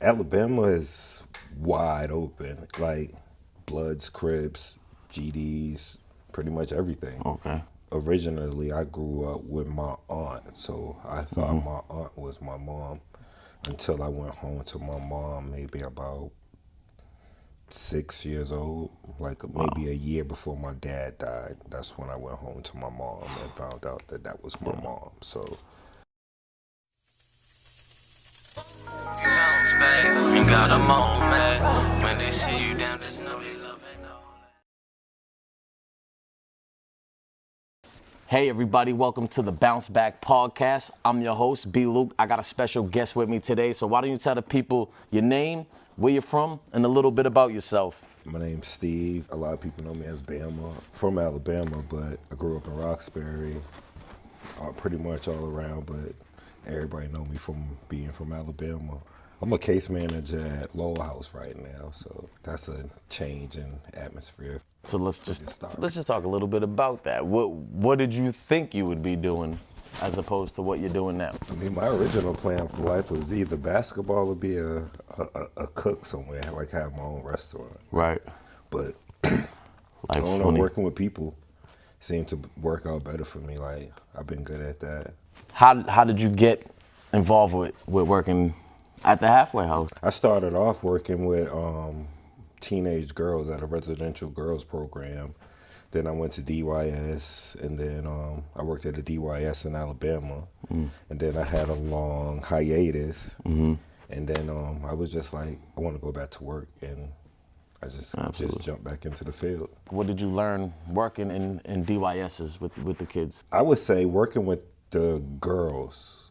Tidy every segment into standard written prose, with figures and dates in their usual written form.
Alabama is wide open, like Bloods, Crips, GDs, pretty much everything. Okay. Originally, I grew up with my aunt, so I thought my aunt was my mom until I went home to my mom maybe about 6 years old, like Wow. maybe a year before my dad died. That's when I went home to my mom and found out that that was my Yeah. mom. So Bounce back, ain't got a moment. When they see you down, just know they love it all. Hey everybody, welcome to the Bounce Back Podcast. I'm your host, B. Luke. I got a special guest with me today. So why don't you tell the people your name, where you're from, and a little bit about yourself. my name's Steve. A lot of people know me as Bama. From Alabama, but I grew up in Roxbury, pretty much all around, but everybody know me from being from Alabama. I'm a case manager at Lowell House right now, so that's a change in atmosphere. So let's Get just started. talk a little bit about that. What did you think you would be doing as opposed to what you're doing now? I mean, my original plan for life was either basketball or be a cook somewhere, like have my own restaurant. Right. But I Life's don't know, funny. working with people seemed to work out better for me. Like I've been good at that. How did you get involved with working at the halfway house? I started off working with teenage girls at a residential girls program. Then I went to DYS, and then I worked at a DYS in Alabama. And then I had a long hiatus. And then I was just like, I want to go back to work, and I just Absolutely. jumped back into the field. What did you learn working in DYSs with the kids? I would say working with the girls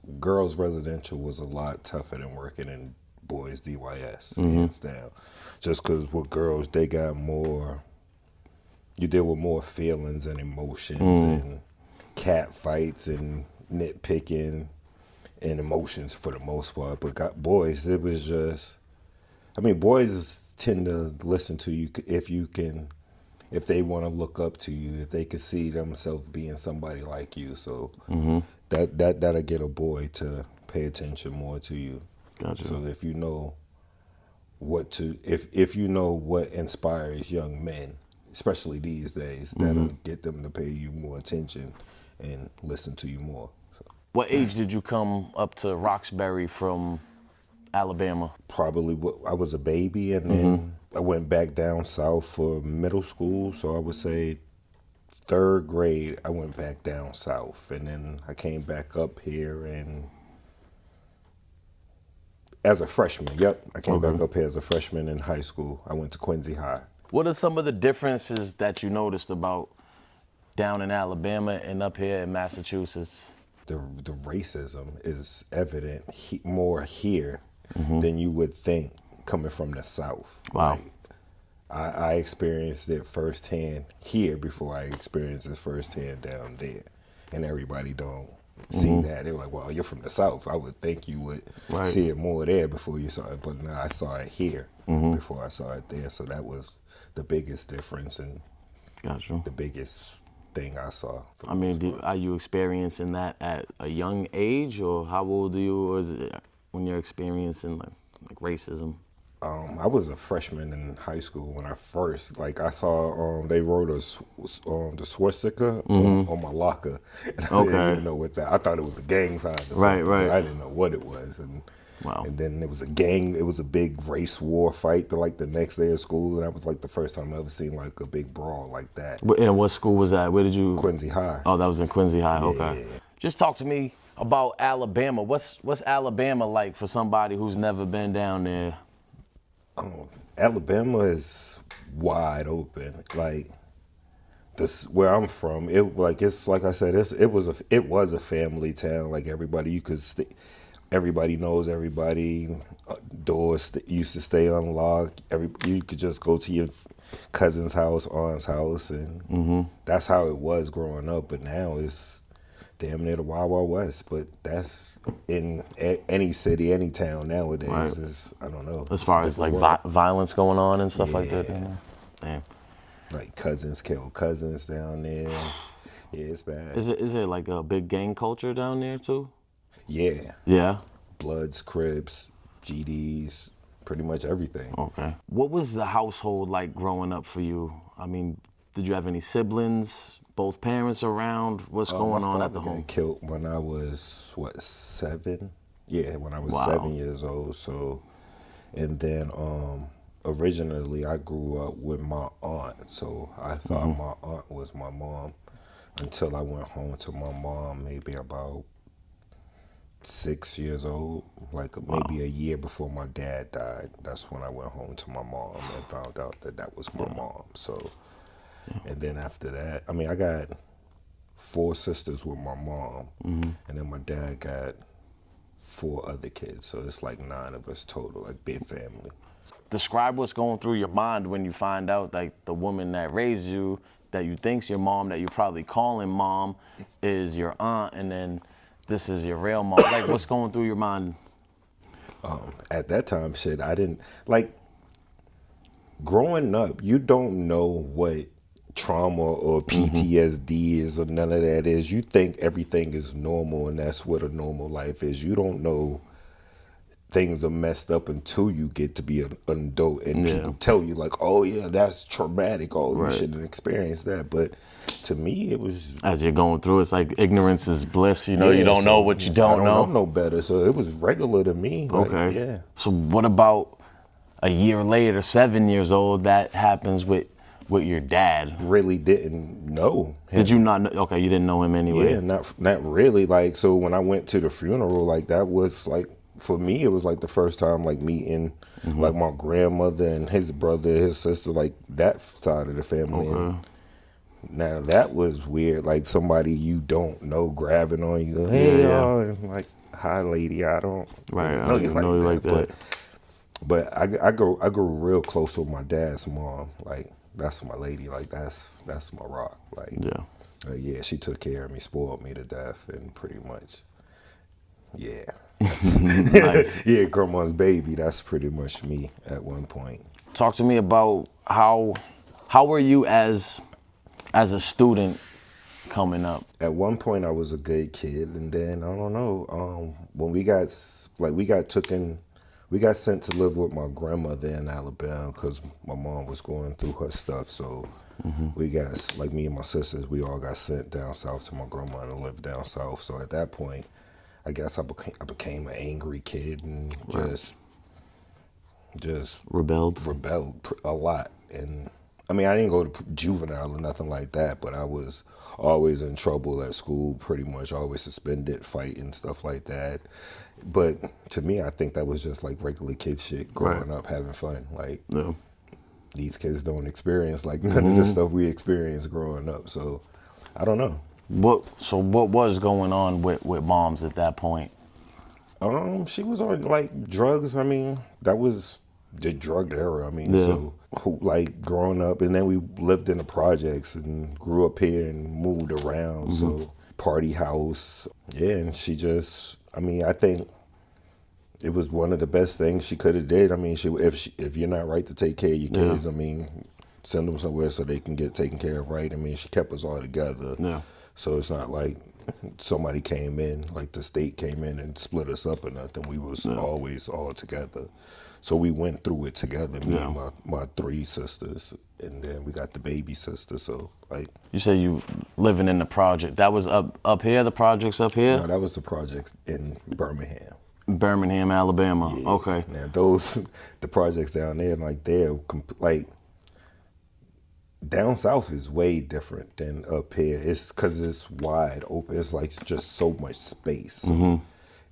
residential was a lot tougher than working in boys DYS, hands down. Just because with girls, they got more, you deal with more feelings and emotions and cat fights and nitpicking and emotions for the most part. But got boys, it was just, I mean, boys tend to listen to you if they want to look up to you, if they could see themselves being somebody like you. So that'll get a boy to pay attention more to you. Gotcha. So if you know if you know what inspires young men, especially these days, that'll get them to pay you more attention and listen to you more. So What age did you come up to Roxbury from Alabama? probably I was a baby, and then I went back down south for middle school. So I would say third grade, I went back down south, and then I came back up here and as a freshman. Yep, I came back up here as a freshman in high school. I went to Quincy High. What are some of the differences that you noticed about down in Alabama and up here in Massachusetts? The racism is evident more here than you would think coming from the South. Wow. Like, I experienced it firsthand here before I experienced it firsthand down there, and everybody don't see that. They're like, "Well, you're from the South. I would think you would Right. see it more there before you saw it." But no, I saw it here before I saw it there. So that was the biggest difference and Gotcha. the biggest thing I saw. I mean, are you experiencing that at a young age, or how old are you, or is it when you're experiencing like racism? I was a freshman in high school when I first, like, I saw they wrote the swastika on my locker, and I didn't Okay. even know what that. I thought it was a gang sign or something. Right, right. I didn't know what it was, and Wow. and then it was a gang. It was a big race war fight like the next day of school, and that was like the first time I ever seen like a big brawl like that. And what school was that? Where did you? Quincy High. Oh, that was in Quincy High. Okay. yeah. Just talk to me about Alabama. What's Alabama like for somebody who's never been down there? Alabama is wide open. Like this, where I'm from, it's like I said, it was a family town. Like everybody, everybody knows everybody. Doors used to stay unlocked. You could just go to your cousin's house, aunt's house, and that's how it was growing up. But now it's damn near the Wild Wild West. But that's in any city, any town nowadays. Right. I don't know. As It's far a as like different world. violence going on and stuff like that. Yeah. Damn. Like cousins kill cousins down there. Yeah, it's bad. Is it like a big gang culture down there too? Yeah, Yeah. Bloods, Crips, GDs, pretty much everything. Okay. What was the household like growing up for you? I mean, did you have any siblings? Both parents around? What's going on at the home? My father got killed when I was, 7? Yeah, when I was Wow. 7 years old. So, and then originally I grew up with my aunt. So I thought my aunt was my mom until I went home to my mom maybe about 6 years old, like maybe a year before my dad died. That's when I went home to my mom and found out that that was my mom. So, and then after that, I mean, I got 4 sisters with my mom, and then my dad got 4 other kids. So it's like 9 of us total, like big family. Describe what's going through your mind when you find out like the woman that raised you, that you think's your mom, that you're probably calling mom, is your aunt, and then this is your real mom. Like, what's going through your mind? At that time, shit, I didn't, like, growing up, you don't know what trauma or PTSD is or none of that is. You think everything is normal and that's what a normal life is. You don't know things are messed up until you get to be an adult and people tell you like, oh yeah, that's traumatic. Oh, you shouldn't experience that. But to me, it was, as you're going through, it's like ignorance is bliss. You know, you don't know what you don't know. I don't know no better. So it was regular to me. Like, Okay. Yeah. So what about a year later, 7 years old, that happens with your dad? Really didn't know him. Did you not know? Okay, you didn't know him anyway. Yeah, not really. Like, so when I went to the funeral, like that was like, for me, it was like the first time like meeting like my grandmother and his brother, his sister, like that side of the family. Okay. And now that was weird, like somebody you don't know grabbing on you, hey y'all, and like, hi lady, I don't I didn't know you like that. But I grew real close with my dad's mom. Like that's my lady. Like that's my rock. Like yeah, she took care of me, spoiled me to death, and pretty much yeah, grandma's baby. That's pretty much me at one point. Talk to me about how were you as a student coming up? At one point, I was a good kid, and then I don't know. When we got sent to live with my grandmother in Alabama because my mom was going through her stuff. So we got, like me and my sisters, we all got sent down south to my grandma and lived down south. So at that point, I guess I became an angry kid and just rebelled a lot. And I mean, I didn't go to juvenile or nothing like that, but I was always in trouble at school, pretty much always suspended, fighting, stuff like that. But to me, I think that was just like regular kid shit, growing up, having fun. Like, these kids don't experience like none of the stuff we experienced growing up. So I don't know. What was going on with moms at that point? She was on like drugs. I mean, that was the drug era. I mean, so like growing up, and then we lived in the projects and grew up here and moved around. So party house, and she just, I mean, I think it was one of the best things she could have did. I mean, if you're not right to take care of your kids, I mean, send them somewhere so they can get taken care of right. I mean, she kept us all together. Yeah. So it's not like somebody came in, like the state came in and split us up or nothing. We was always all together. So we went through it together, me and my 3 sisters, and then we got the baby sister. So like, you say you living in the project. That was up here. The projects up here. No, that was the projects in Birmingham, Alabama. Yeah. Okay. Now the projects down there, like down south is way different than up here. It's because it's wide open. It's like just so much space. And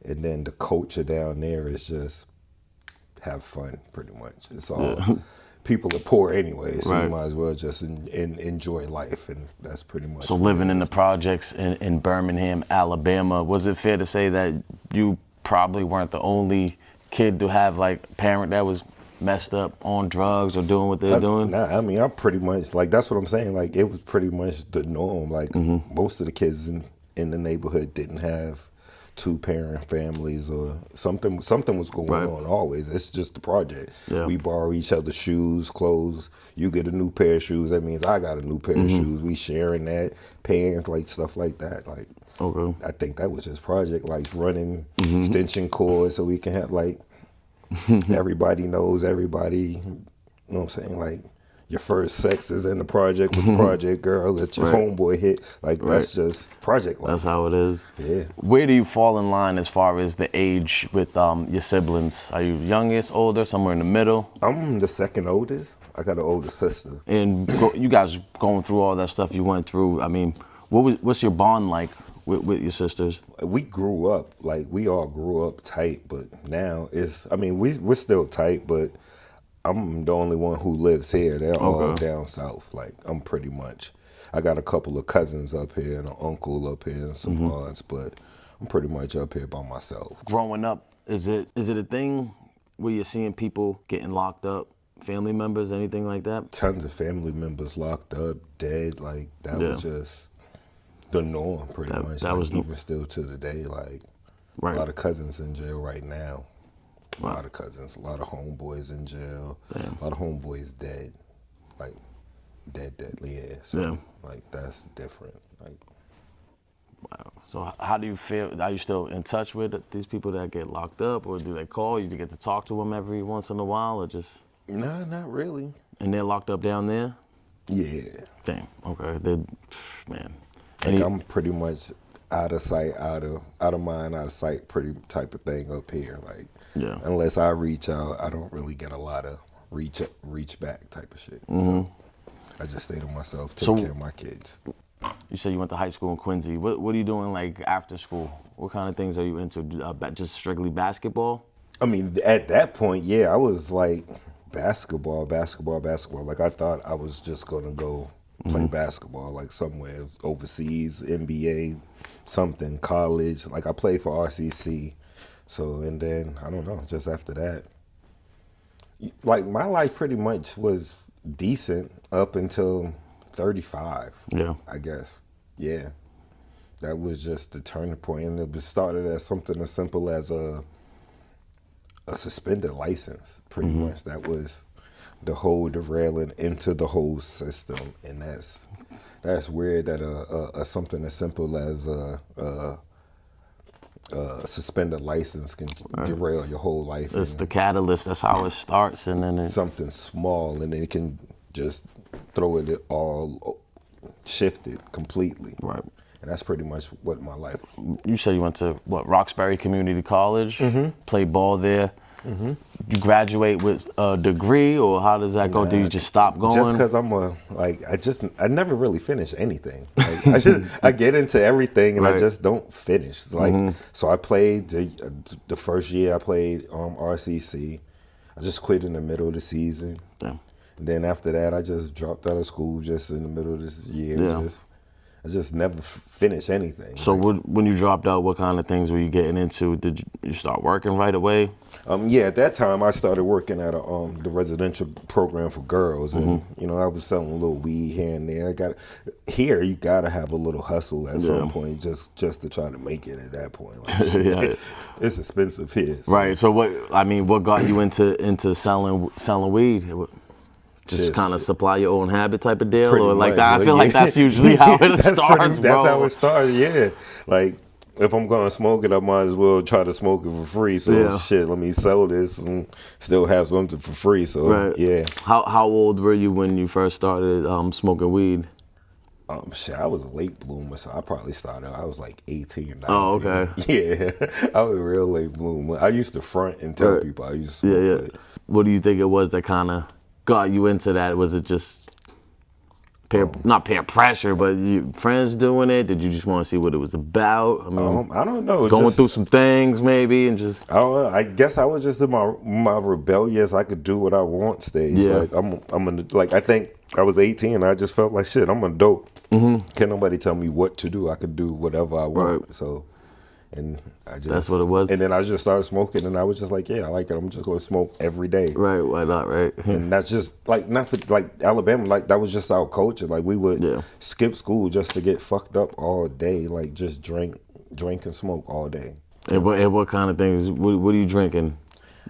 then the culture down there is just have fun, pretty much. It's all, people are poor anyway, so you might as well just enjoy life, and that's pretty much. So living in the projects in Birmingham, Alabama, was it fair to say that you probably weren't the only kid to have like a parent that was messed up on drugs or doing what they're doing? Nah, I mean, I'm pretty much, like, that's what I'm saying. Like, it was pretty much the norm. Like, most of the kids in the neighborhood didn't have 2-parent families or something. Something was going on always. It's just the project. Yeah. We borrow each other's shoes, clothes. You get a new pair of shoes, that means I got a new pair of shoes. We sharing that, paying, like, stuff like that. Like, I think that was his project, like running extension cords so we can have, like, Everybody knows everybody. You know what I'm saying? Like, your first sex is in the project with the project girl that your homeboy hit. Like, that's just project life. That's how it is. Yeah. Where do you fall in line as far as the age with your siblings? Are you youngest, older, somewhere in the middle? I'm the second oldest. I got an older sister. And you guys going through all that stuff you went through, I mean, what's your bond like with your sisters? We grew up, like, we all grew up tight, but now it's, I mean, we're still tight, but I'm the only one who lives here. They're all down south. Like, I'm pretty much, I got a couple of cousins up here and an uncle up here and some aunts, but I'm pretty much up here by myself. Growing up, is it a thing where you're seeing people getting locked up, family members, anything like that? Tons of family members locked up, dead. Like, that was just the norm, pretty much. That was even still to the day. Like, a lot of cousins in jail right now. A lot of cousins, a lot of homeboys in jail. Damn. A lot of homeboys dead, like deadly. Yeah. So like, that's different. Like, wow. So how do you feel? Are you still in touch with these people that get locked up, or do they call you to get to talk to them every once in a while, or just? No, not really. And they're locked up down there? Yeah. Damn. Okay. Man. Like, I'm pretty much out of sight, out of mind, out of sight, pretty type of thing up here. Like, unless I reach out, I don't really get a lot of reach back type of shit. So I just stay to myself, take care of my kids. You said you went to high school in Quincy. What are you doing, like, after school? What kind of things are you into? Just strictly basketball? I mean, at that point, yeah, I was like basketball. Like, I thought I was just gonna go play basketball, like, somewhere overseas, NBA, something, college. Like, I played for RCC. So, and then, I don't know, just after that, like, my life pretty much was decent up until 35. Yeah. I guess. Yeah. That was just the turning point. And it was started as something as simple as a suspended license, pretty much. That was the whole derailing into the whole system. And that's weird that something as simple as a suspended license can derail your whole life. It's the catalyst. That's how it starts, and then something small, and then it can just throw it all shifted completely. Right. And that's pretty much what my life. You said you went to Roxbury Community College, played ball there. You graduate with a degree, or how does that go? Do you just stop going? Just because I never really finish anything. Like, I get into everything and I just don't finish. It's like, so I played the first year I played RCC. I just quit in the middle of the season. Yeah. And then after that, I just dropped out of school just in the middle of this year. Yeah. I just never finished anything. So when you dropped out, what kind of things were you getting into? Did you start working right away? Yeah, at that time I started working at the residential program for girls, and I was selling a little weed here and there. You gotta have a little hustle at some point, just to try to make it at that point. Like, it's expensive here. So. Right. So what got you into selling weed? Just kind of supply your own habit type of deal, or like that. I feel like that's usually how it starts, bro. That's how it started. Yeah, like, if I'm gonna smoke it, I might as well try to smoke it for free. So shit, let me sell this and still have something for free. So yeah. How old were you when you first started smoking weed? I was a late bloomer, so I probably started. I was like 18 or 19. Oh, okay. Yeah, I was a real late bloomer. I used to front and tell people I used to smoke. Yeah. What do you think it was that kind of got you into that? Was it just not peer pressure, but friends doing it? Did you just want to see what it was about? I mean, I don't know. Going through some things maybe, and just. I guess I was just in my rebellious, I could do what I want stage. Yeah. Like, I think I was 18 and I just felt like, shit, I'm an adult. Can't nobody tell me what to do. I could do whatever I want. Right. So. And that's what it was. And then I just started smoking, and I was just like, yeah, I like it. I'm just going to smoke every day. Right, why not, right? And that's just, like, not for, like, Alabama, like, that was just our culture. Like, we would skip school just to get fucked up all day, like, just drink and smoke all day. And what kind of things, what are you drinking?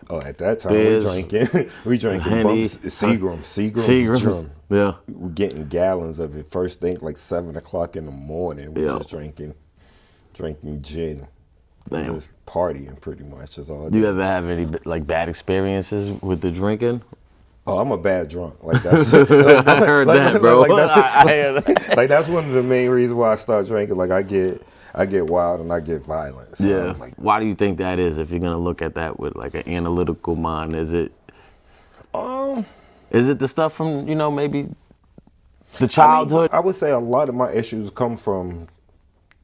Oh, at that time, we drinking bumps, Seagrams. Yeah. We're getting gallons of it. First thing, like 7 o'clock in the morning, we're just drinking gin. Damn. Just partying pretty much is all. Do you ever have any like bad experiences with the drinking? Oh, I'm a bad drunk. Like that's. I heard that, bro. Like that's one of the main reasons why I start drinking. Like I get wild and I get violent. So Yeah. like, Why do you think that is? If you're gonna look at that with like an analytical mind, is it the stuff from maybe the childhood? I would say a lot of my issues come from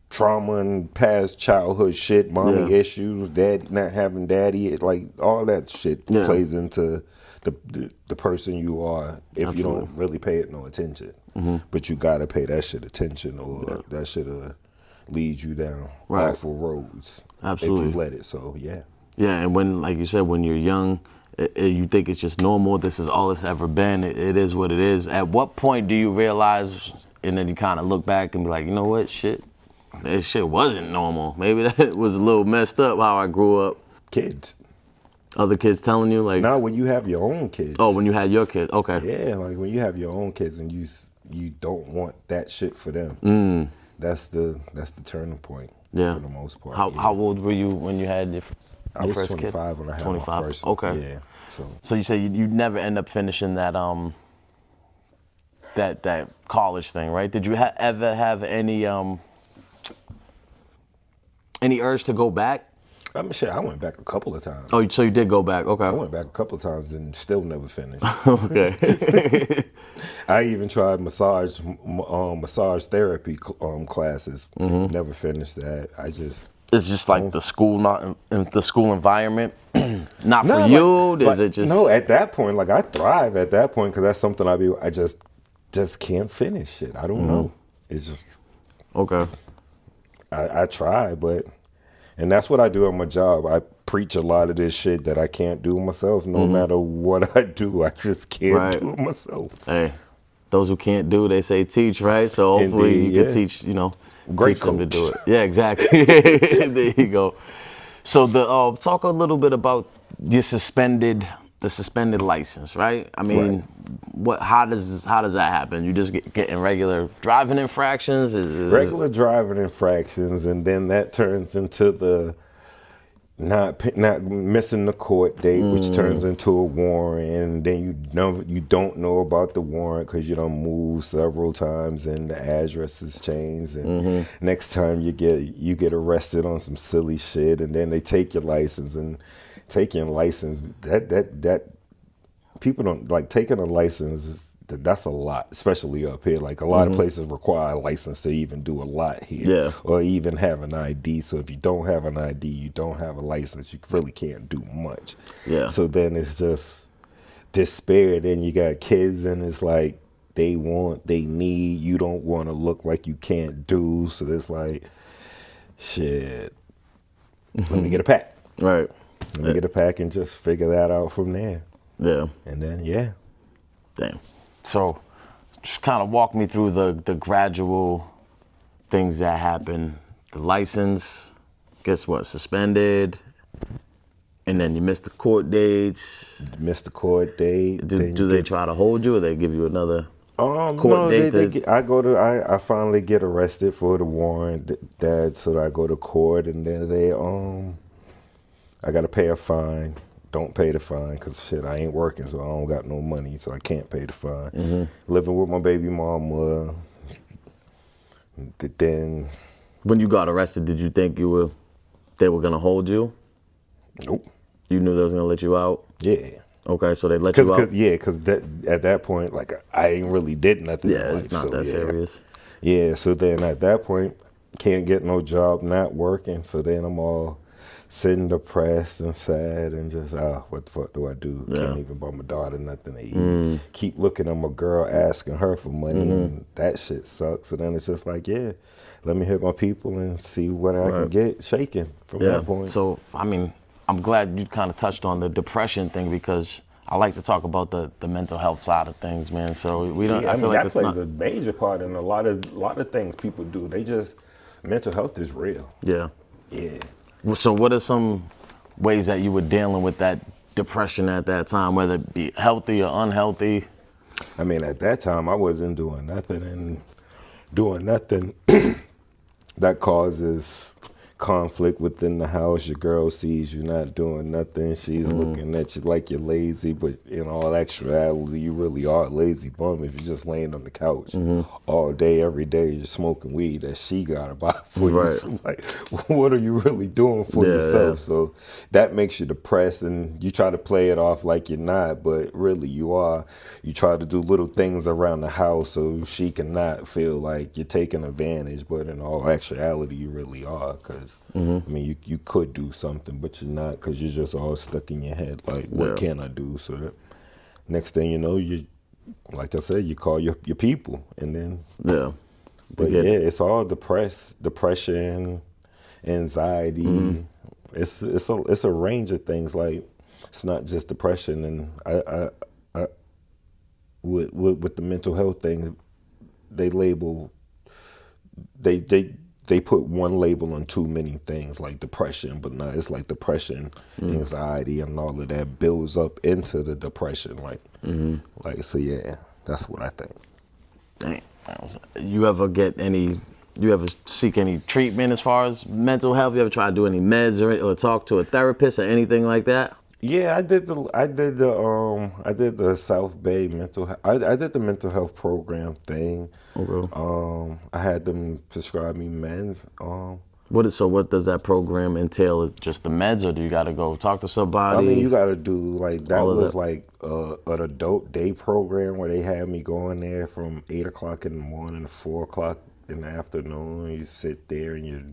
trauma and past childhood shit, mommy issues, dad not having daddy, like all that shit plays into the person you are if you don't really pay it no attention. But you gotta pay that shit attention, or that shit'll lead you down awful roads. Absolutely. If you let it. So yeah. Yeah, and when, like you said, when you're young, you think it's just normal. This is all it's ever been. It is what it is. At what point do you realize, and then you kind of look back and be like, you know what, that shit wasn't normal. Maybe that was a little messed up how I grew up. Kids. Other kids telling you like. Now when you have your own kids. Oh, when you had your kids. Okay. Yeah, like when you have your own kids and you don't want that shit for them. That's the turning point. Yeah. For the most part. How old were you when you had your I was first 25 kid? when I had 25. my first. Okay. Yeah. So you say you never end up finishing that that college thing, right? Did you ever have any urge to go back? I mean, shit, I went back a couple of times. Oh, so you did go back? Okay. I went back a couple of times and still never finished. Okay. I even tried massage therapy classes. Never finished that. It's just like the school, not in the school environment, not for you. Is it just no? At that point, like I thrive at that point because that's something I just can't finish it. I don't know. It's just okay. I try, and that's what I do at my job. I preach a lot of this shit that I can't do myself. No matter what I do, I just can't do it myself. Hey, those who can't do, they say teach, right? So hopefully you can teach, Great teach them to coach. do it. Yeah, exactly. There you go. So talk a little bit about the suspended license, right? I mean, how does that happen? You just getting regular driving infractions? Regular driving infractions, and then that turns into the not missing the court date, which turns into a warrant, and then you don't know about the warrant because you don't move several times and the address has changed, and next time you get arrested on some silly shit, and then they take your license, and taking a license that people don't like taking a license. That's a lot, especially up here. Like a lot of places require a license to even do a lot here, or even have an ID. So if you don't have an ID, you don't have a license, you really can't do much. Yeah. So then it's just despair. Then you got kids, and it's like they need. You don't want to look like you can't do. So it's like, shit. Let me get a pack. Right. Let me get a pack and just figure that out from there. Yeah. And then Damn. So, just kind of walk me through the gradual things that happen. The license, guess what? Suspended, and then you missed the court dates. Missed the court date. Do they try to hold you, or they give you another court no, date? I finally get arrested for the warrant. So I go to court, and then I got to pay a fine. Don't pay the fine because shit, I ain't working, so I don't got no money, so I can't pay the fine. Living with my baby mama. Then, when you got arrested, did you think they were gonna hold you? Nope. You knew they was gonna let you out? Yeah. Okay, so they let you out. Because at that point, like I ain't really did nothing. Yeah, in it's life, not that serious. Yeah, so then at that point, can't get no job, not working. So then I'm all sitting depressed and sad and just, what the fuck do I do? Yeah. Can't even buy my daughter nothing to eat. Keep looking at my girl, asking her for money, and that shit sucks. So then it's just like, let me hit my people and see what I can get shaking from that point. So, I mean, I'm glad you kind of touched on the depression thing because I like to talk about the mental health side of things, man. So we don't. Yeah, I feel like that plays a major part in a lot of things people do. Mental health is real. Yeah. Yeah. So what are some ways that you were dealing with that depression at that time, whether it be healthy or unhealthy? I mean, at that time, I wasn't doing nothing that conflict within the house. Your girl sees you not doing nothing. She's looking at you like you're lazy, but in all actuality, you really are a lazy bum if you're just laying on the couch all day, every day. You're smoking weed that she got to buy for you. Right. So, like, what are you really doing for yourself? So that makes you depressed, and you try to play it off like you're not, but really you are. You try to do little things around the house so she cannot feel like you're taking advantage, but in all actuality, you really are. Because I mean, you could do something, but you're not, because you're just all stuck in your head. Like, what can I do? So that next thing you know, you, like I said, you call your people, and then But yeah, it's all depression, anxiety. It's a range of things. Like, it's not just depression, and I with the mental health thing, they label they put one label on too many things, like depression, but no, it's like depression, anxiety, and all of that builds up into the depression. Like so, yeah, that's what I think. Dang. You ever seek any treatment as far as mental health? You ever try to do any meds or talk to a therapist or anything like that? Yeah, I did the South Bay mental health. I did the mental health program thing. Okay. I had them prescribe me meds. What does that program entail? Is just the meds, or do you got to go talk to somebody? I mean, you got to do like that was like an adult day program where they had me going there from 8 o'clock in the morning to 4 o'clock in the afternoon. You sit there and you're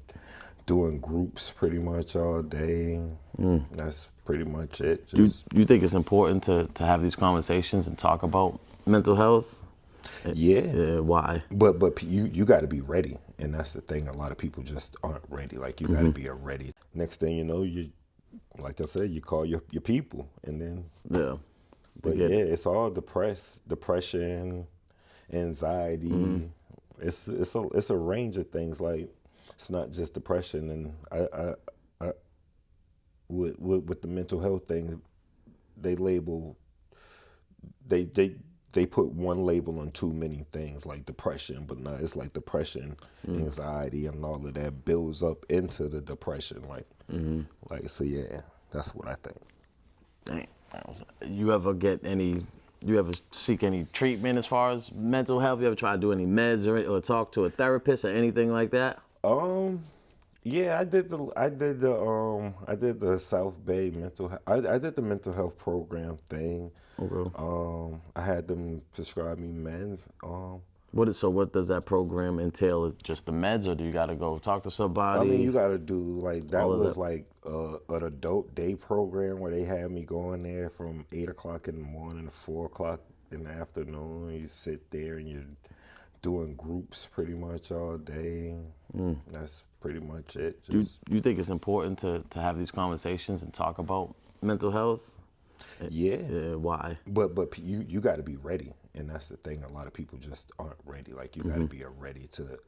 doing groups pretty much all day. That's pretty much it. Do you think it's important to have these conversations and talk about mental health? Yeah. Why? But you got to be ready, and that's the thing. A lot of people just aren't ready. Like, you got to be ready. Next thing you know, you, like I said, you call your people, and then But yeah, it's all depression, anxiety. It's a range of things. Like, it's not just depression, and I with the mental health thing, they label they put one label on too many things, like depression, but no, it's like depression, anxiety, and all of that builds up into the depression. Like so, yeah, that's what I think. Dang. You ever seek any treatment as far as mental health? You ever try to do any meds or talk to a therapist or anything like that? Yeah, I did the South Bay mental. I did the mental health program thing. Okay. I had them prescribe me meds. What does that program entail? Is just the meds, or do you got to go talk to somebody? I mean, you got to do like that was like an adult day program where they had me going there from 8 o'clock in the morning to 4 o'clock in the afternoon. You sit there and you're doing groups pretty much all day. That's pretty much it. Do you think it's important to have these conversations and talk about mental health? Yeah. Why? But you got to be ready, and that's the thing. A lot of people just aren't ready. Like, you got to be ready to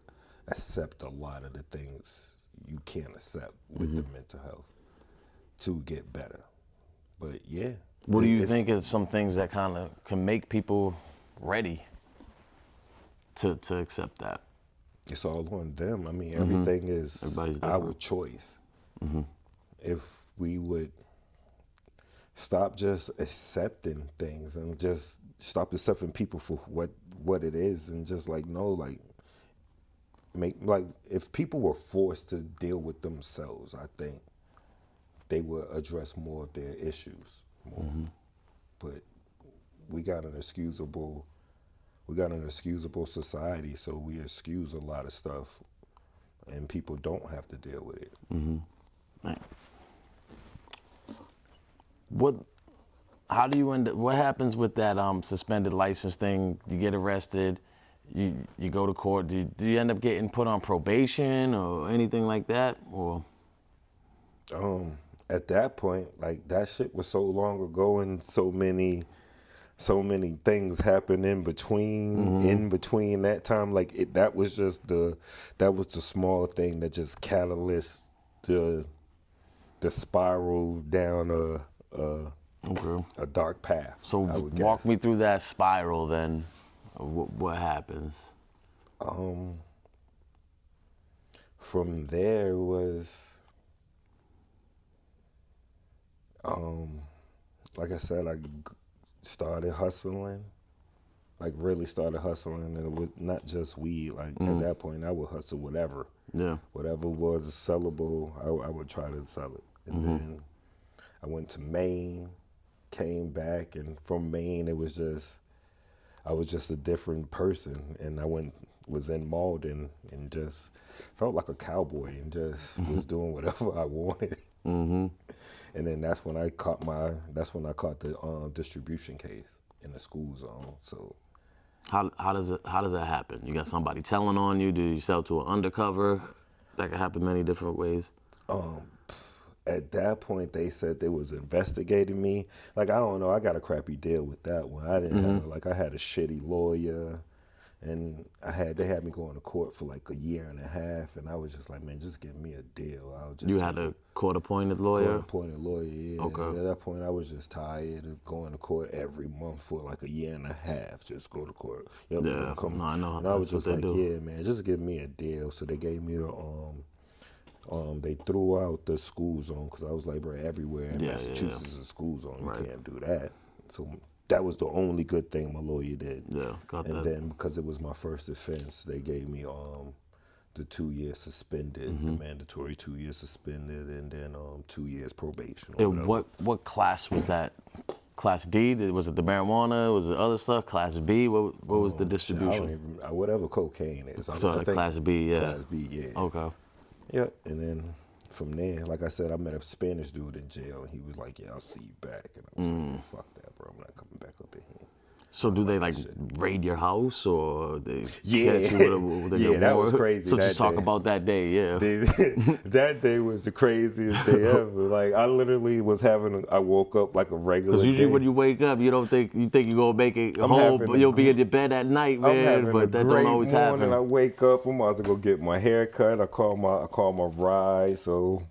accept a lot of the things you can't accept with the mental health to get better. But yeah. What do you think is some things that kind of can make people ready to accept that? It's all on them. I mean, everything is our choice. If we would stop just accepting things and just stop accepting people for what it is, and just like if people were forced to deal with themselves, I think they would address more of their issues more. But we got an excusable society, so we excuse a lot of stuff, and people don't have to deal with it. Right. How do you end up, what happens with that suspended license thing? You get arrested, you go to court. Do you end up getting put on probation or anything like that? Or at that point, like, that shit was so long ago, and so many things happened in between that time. Like, that was the small thing that just catalyzed the spiral down a dark path. So walk me through that spiral then. What happens? From there was Um, like I said, started hustling, like really started hustling, and it was not just weed. Like at that point, I would hustle whatever, Yeah. whatever was sellable, I would try to sell it. And then I went to Maine, came back, and from Maine, I was just a different person. And was in Malden and just felt like a cowboy and just was doing whatever I wanted. And then that's when I caught the distribution case in the school zone. So How does that happen? You got somebody telling on you? Do you sell to an undercover? That can happen many different ways. at that point, they said they was investigating me. Like, I don't know, I got a crappy deal with that one. I didn't have, like, I had a shitty lawyer, and they had me going to court for like a year and a half, and I was just like, man, just give me a deal. I'll just You had a court-appointed lawyer? Court-appointed lawyer, yeah. Okay. At that point, I was just tired of going to court every month for like a year and a half. Just go to court. Yep, Yeah, come. no, I know. And I was That's just what they like, do. yeah, man, just give me a deal. So they gave me they threw out the school zone because I was like, bro, everywhere in Massachusetts is a school zone. You can't do that. So that was the only good thing my lawyer did. Yeah, got that. And then because it was my first offense, they gave me the 2 years suspended, the mandatory 2 years suspended, and then 2 years probation. Or And whatever. what class was that? Class D? Was it the marijuana? Was it other stuff? Class B? What was the Shit, I distribution? don't even whatever cocaine is. So I like think class B, yeah. Class B, yeah. Okay. Yep. And then from there, like I said, I met a Spanish dude in jail, and he was like, "Yeah, I'll see you back." And I was like, "Fuck that, bro! I'm not coming back up in here." So do they like raid your house or they Yeah. catch you with a Yeah, that was crazy So that just talk day. about that day, yeah. That day was the craziest day ever. Like, I literally was I woke up like a regular Because usually day. when you wake up, you think you're gonna make it home, having but a you'll be in your bed at night, I'm man. having a But that great don't always morning. happen. I wake up, I'm about to go get my hair cut. I call my ride, so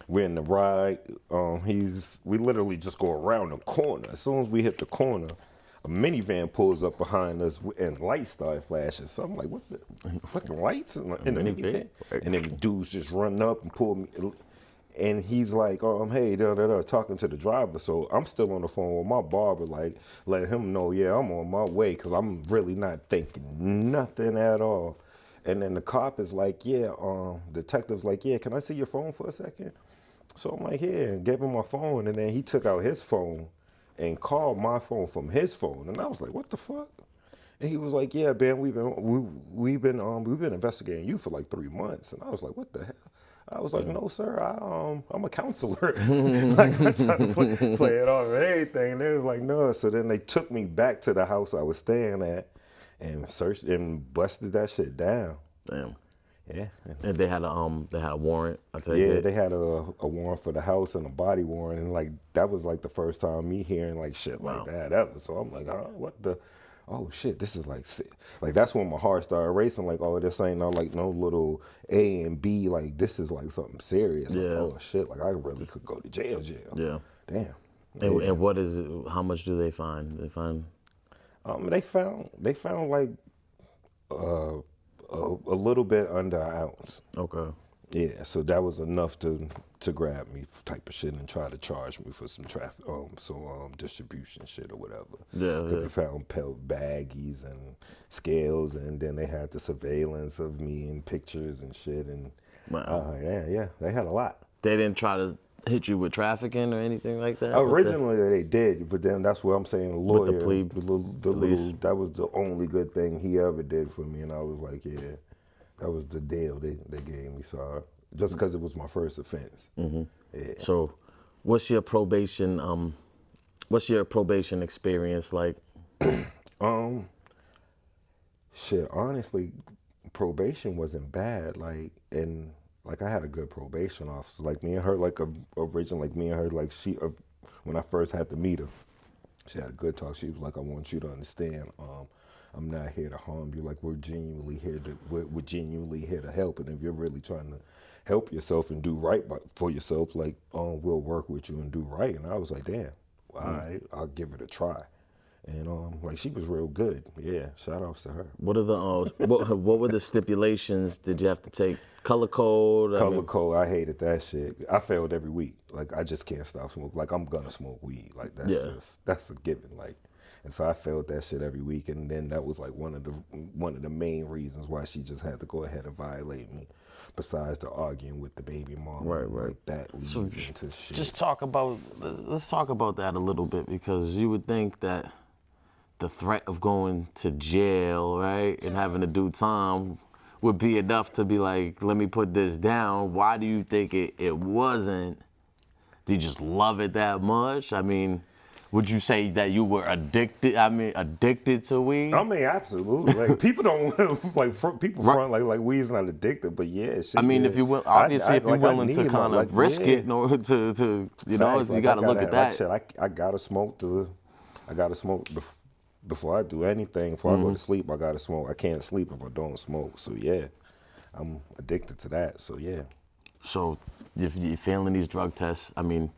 we're in the ride. We literally just go around the corner. As soon as we hit the corner, a minivan pulls up behind us and lights start flashing. So I'm like, what the lights in the minivan? Right. And then dudes just run up and pull me. And he's like, hey, talking to the driver. So I'm still on the phone with my barber, like, letting him know, yeah, I'm on my way, because I'm really not thinking nothing at all. And then the cop is like, yeah, detective's like, yeah, can I see your phone for a second? So I'm like, yeah, and gave him my phone. And then he took out his phone and called my phone from his phone. And I was like, what the fuck? And he was like, yeah, Ben, we've been investigating you for like 3 months. And I was like, what the hell? I was like, no, sir, I'm a counselor. Like, I'm trying to play it off and everything. And they was like, no. So then they took me back to the house I was staying at and searched and busted that shit down. Damn. Yeah. And they had a warrant, I tell Yeah, you. they had a warrant for the house and a body warrant. And like, that was like the first time me hearing like shit like that ever. So I'm like, what the? Oh shit, this is like sick. Like, that's when my heart started racing. Like, oh, this ain't no little A and B. Like, this is like something serious. Like, Yeah. oh shit, like I really could go to jail. Yeah. Damn. And what is it? How much do they find? They find They found like a little bit under an ounce. okay. Yeah, so that was enough to grab me type of shit and try to charge me for some traffic, distribution shit or whatever. Yeah, Because they found baggies and scales, and then they had the surveillance of me and pictures and shit, and yeah, they had a lot. They didn't try to hit you with trafficking or anything like that? Originally they did, but then that's what I'm saying. The lawyer, the plea, that was the only good thing he ever did for me, and I was like, yeah, that was the deal they gave me. So just because it was my first offense. Mm-hmm. Yeah. So, what's your probation? What's your probation experience like? Shit, honestly, probation wasn't bad. Like I had a good probation officer. Like, me and her, like originally, like me and her, like when I first had to meet her, she had a good talk. She was like, I want you to understand, I'm not here to harm you. Like, we're genuinely here to help. And if you're really trying to help yourself and do right for yourself, like, we'll work with you and do right. And I was like, damn, all right, I'll give it a try. And like she was real good. Yeah, shout outs to her. What are the what were the stipulations? Did you have to take color code? Color code, I hated that shit. I failed every week. Like I just can't stop smoking. Like I'm gonna smoke weed. Like that's a given. Like, and so I failed that shit every week. And then that was like one of the main reasons why she just had to go ahead and violate me. Besides the arguing with the baby mom, Right. Like that leads into shit. Let's talk about that a little bit, because you would think that the threat of going to jail, right, and having to do time would be enough to be like, let me put this down. Why do you think it wasn't? Do you just love it that much? I mean, would you say that you were addicted? I mean, addicted to weed? I mean, absolutely. Like people don't people front like weed's not addicted, but yeah. Shit, I mean, yeah. if you will, obviously, if you're willing to kind of risk it in order to you know, Facts, you got to look at that. I gotta smoke before I do anything. Before I go to sleep, I gotta smoke. I can't sleep if I don't smoke. So yeah, I'm addicted to that. So yeah. So if you're failing these drug tests, I mean,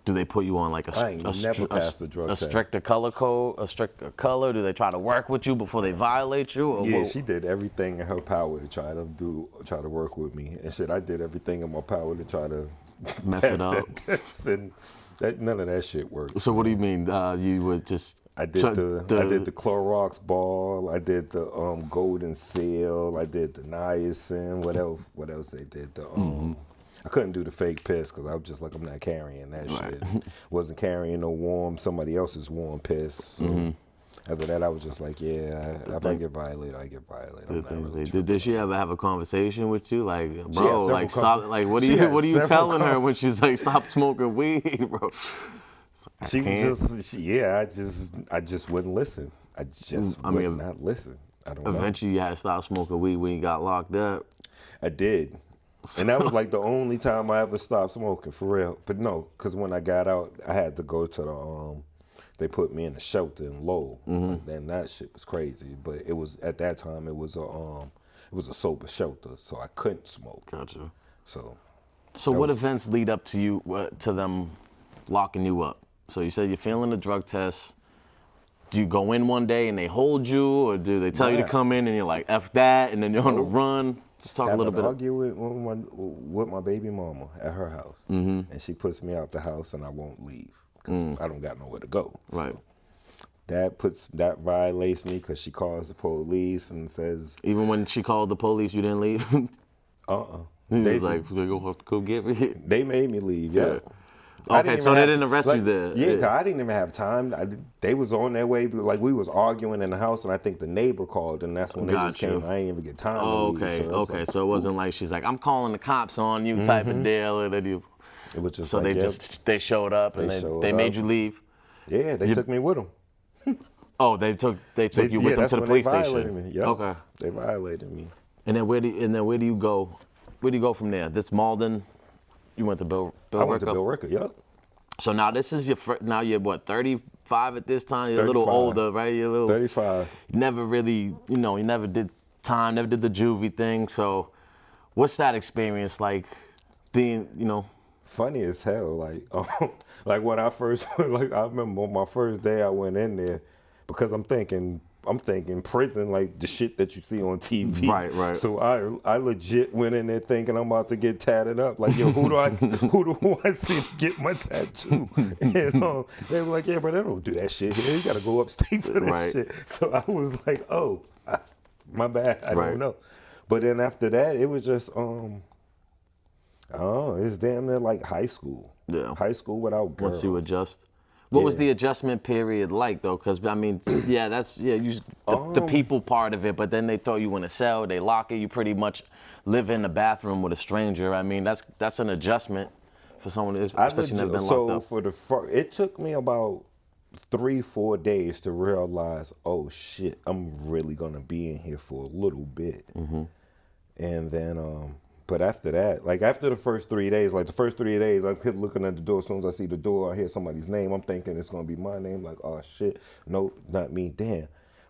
do they put you on like I ain't never passed a drug test. stricter color code, a stricter color? Do they try to work with you before they violate you? Or Yeah, what? she did everything in her power to try to work with me and shit. I did everything in my power to try to Mess pass it up. that test, and none of that shit worked. So what do you mean? You would just? I did I did the Clorox ball. I did the Golden Seal. I did the niacin. What else they did? I couldn't do the fake piss because I was just like, I'm not carrying that shit. Wasn't carrying no somebody else's warm piss. So after that, I was just like, yeah, if I get violated, I get violated. I'm not really Did she ever have a conversation with you, like, bro, like stop, like what She are had you several telling her when she's like, stop smoking weed, bro? She was I just wouldn't listen. I would not listen. I don't know. Eventually, you had to stop smoking weed when you got locked up. I did. And that was like the only time I ever stopped smoking, for real. But no, because when I got out, I had to go to the, they put me in a shelter in Lowell. And that shit was crazy. But it was, at that time, it was a sober shelter, so I couldn't smoke. Gotcha. So what events lead up to you, to them locking you up? So you said you're failing the drug test. Do you go in one day and they hold you, or do they tell you to come in and you're like, F that, and then you're on the run? Just talk a little bit. I argue with my baby mama at her house, and she puts me out the house, and I won't leave because I don't got nowhere to go. Right. So that violates me because she calls the police and says. Even when she called the police, you didn't leave. They was like, they go get me. They made me leave. Yeah. Okay, so they didn't arrest you there. Yeah, because I didn't even have time. They was on their way, like we was arguing in the house, and I think the neighbor called, and that's when they just came. I didn't even get time to leave. So it wasn't like she's like, I'm calling the cops on you type of deal. And then it was just so like, they showed up and they made you leave. Yeah, they took me with them. Oh, they took you with them to the police station. They violated me. Yep. Okay. They violated me. And then where do you go? Where do you go from there? This Malden. You went to Bill Ricker? I went to Bill Ricker, yep. So now this is you're what, 35 at this time? You're 35. A little older, right? You're a little 35. Never really, you never did time, never did the juvie thing. So what's that experience like being, Funny as hell. Like when I first, I remember on my first day I went in there because I'm thinking prison, like the shit that you see on TV. Right. So I legit went in there thinking I'm about to get tatted up. Like, yo, who do I see to get my tattoo? And they were like, yeah, but they don't do that shit here. You gotta go upstate for that shit. So I was like, oh, my bad. I don't know. But then after that, it was just it's damn near like high school. Yeah. High school without girls. Once you adjust. What was the adjustment period like, though? Because, I mean, the people part of it, but then they throw you in a cell, they lock it, you pretty much live in the bathroom with a stranger. I mean, that's an adjustment for someone, especially never been locked up. So it took me about 3-4 days to realize, oh, shit, I'm really going to be in here for a little bit. And then... But after that, like after the first 3 days, I kept looking at the door. As soon as I see the door, I hear somebody's name. I'm thinking it's going to be my name. Like, oh, shit. Nope, not me. Damn.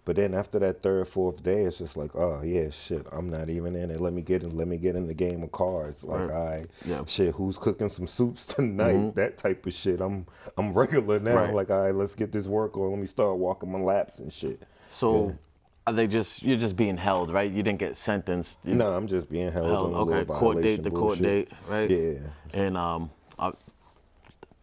But then after that third, fourth day, it's just like, oh yeah, shit, I'm not even in it. Let me get in the game of cards. Like, all right, Yeah. shit, who's cooking some soups tonight? That type of shit. I'm regular now. Right. Like, all right, let's get this work on. Let me start walking my laps and shit. So, are they you're just being held, right? You didn't get sentenced. No, I'm just being held on a Okay, little court violation date, the bullshit. court date, right? Yeah. And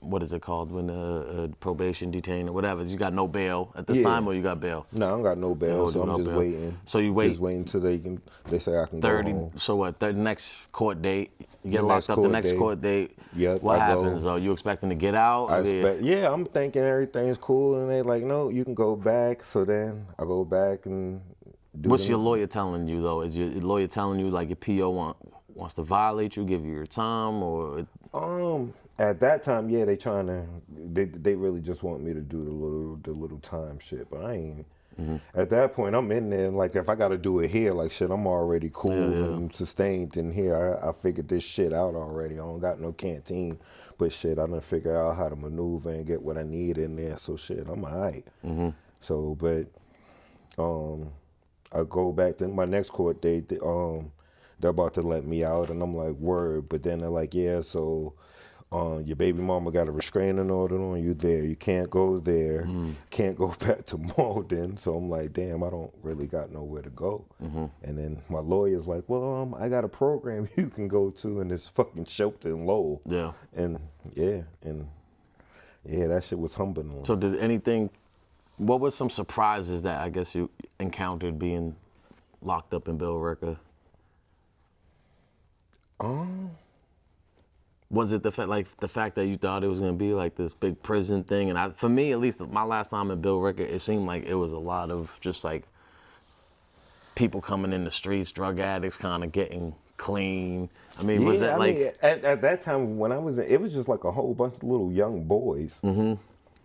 what is it called when probation detained or whatever? You got no bail at this time, or you got bail? No, I don't got no bail, so I'm just bail. waiting. So you wait. Just waiting till they say I can 30. go home. So what? The next court date, you get The locked next up. The court next date. court date. Yep, What I go. happens though? You expecting to get out? I'm thinking everything's cool, and they like, no, you can go back. So then I go back and do. What's your lawyer telling you though? Is your lawyer telling you like your PO wants to violate you, give you your time, or? At that time, yeah, they really just want me to do the little time shit, but I ain't. At that point, I'm in there, and like if I got to do it here, like shit, I'm already cool and sustained in here. I figured this shit out already. I don't got no canteen, but shit, I done figure out how to maneuver and get what I need in there. So shit, I'm alright. So, but I go back to my next court date. They're about to let me out, and I'm like, word. But then they're like, yeah, so. Your baby mama got a restraining order on you there. You can't go there. Can't go back to Malden. So I'm like, damn, I don't really got nowhere to go. And then my lawyer's like, well, I got a program you can go to in this fucking shelter in Lowell. Yeah. And that shit was humbling. So what were some surprises that I guess you encountered being locked up in Billerica? Was it the fact that you thought it was gonna be like this big prison thing? And for me, at least, my last time in Billerica, it seemed like it was a lot of just like people coming in the streets, drug addicts, kind of getting clean. I mean, was that at that time when I was in, it was just like a whole bunch of little young boys.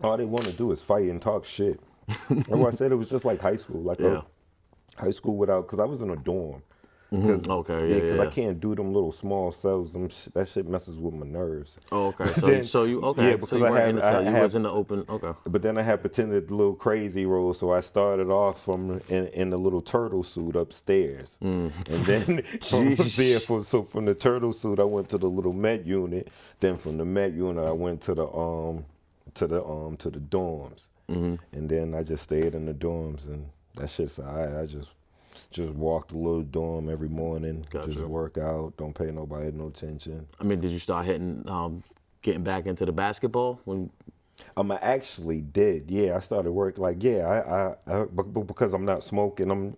All they want to do is fight and talk shit. That's why I said it was just like high school, high school because I was in a dorm. Because I can't do them little small cells. That shit messes with my nerves. Oh, okay. So you because you weren't in the cell. You was in the open. Okay. But then I had pretended the little crazy role, so I started off in the little turtle suit upstairs, and then from the turtle suit I went to the little med unit. Then from the med unit I went to the dorms, and then I just stayed in the dorms, and that shit's alright. I just walk the little dorm every morning, just work out, don't pay nobody no attention. I mean, did you start getting back into the basketball when? I actually did. Yeah, I started working. Like, yeah, because I'm not smoking, I'm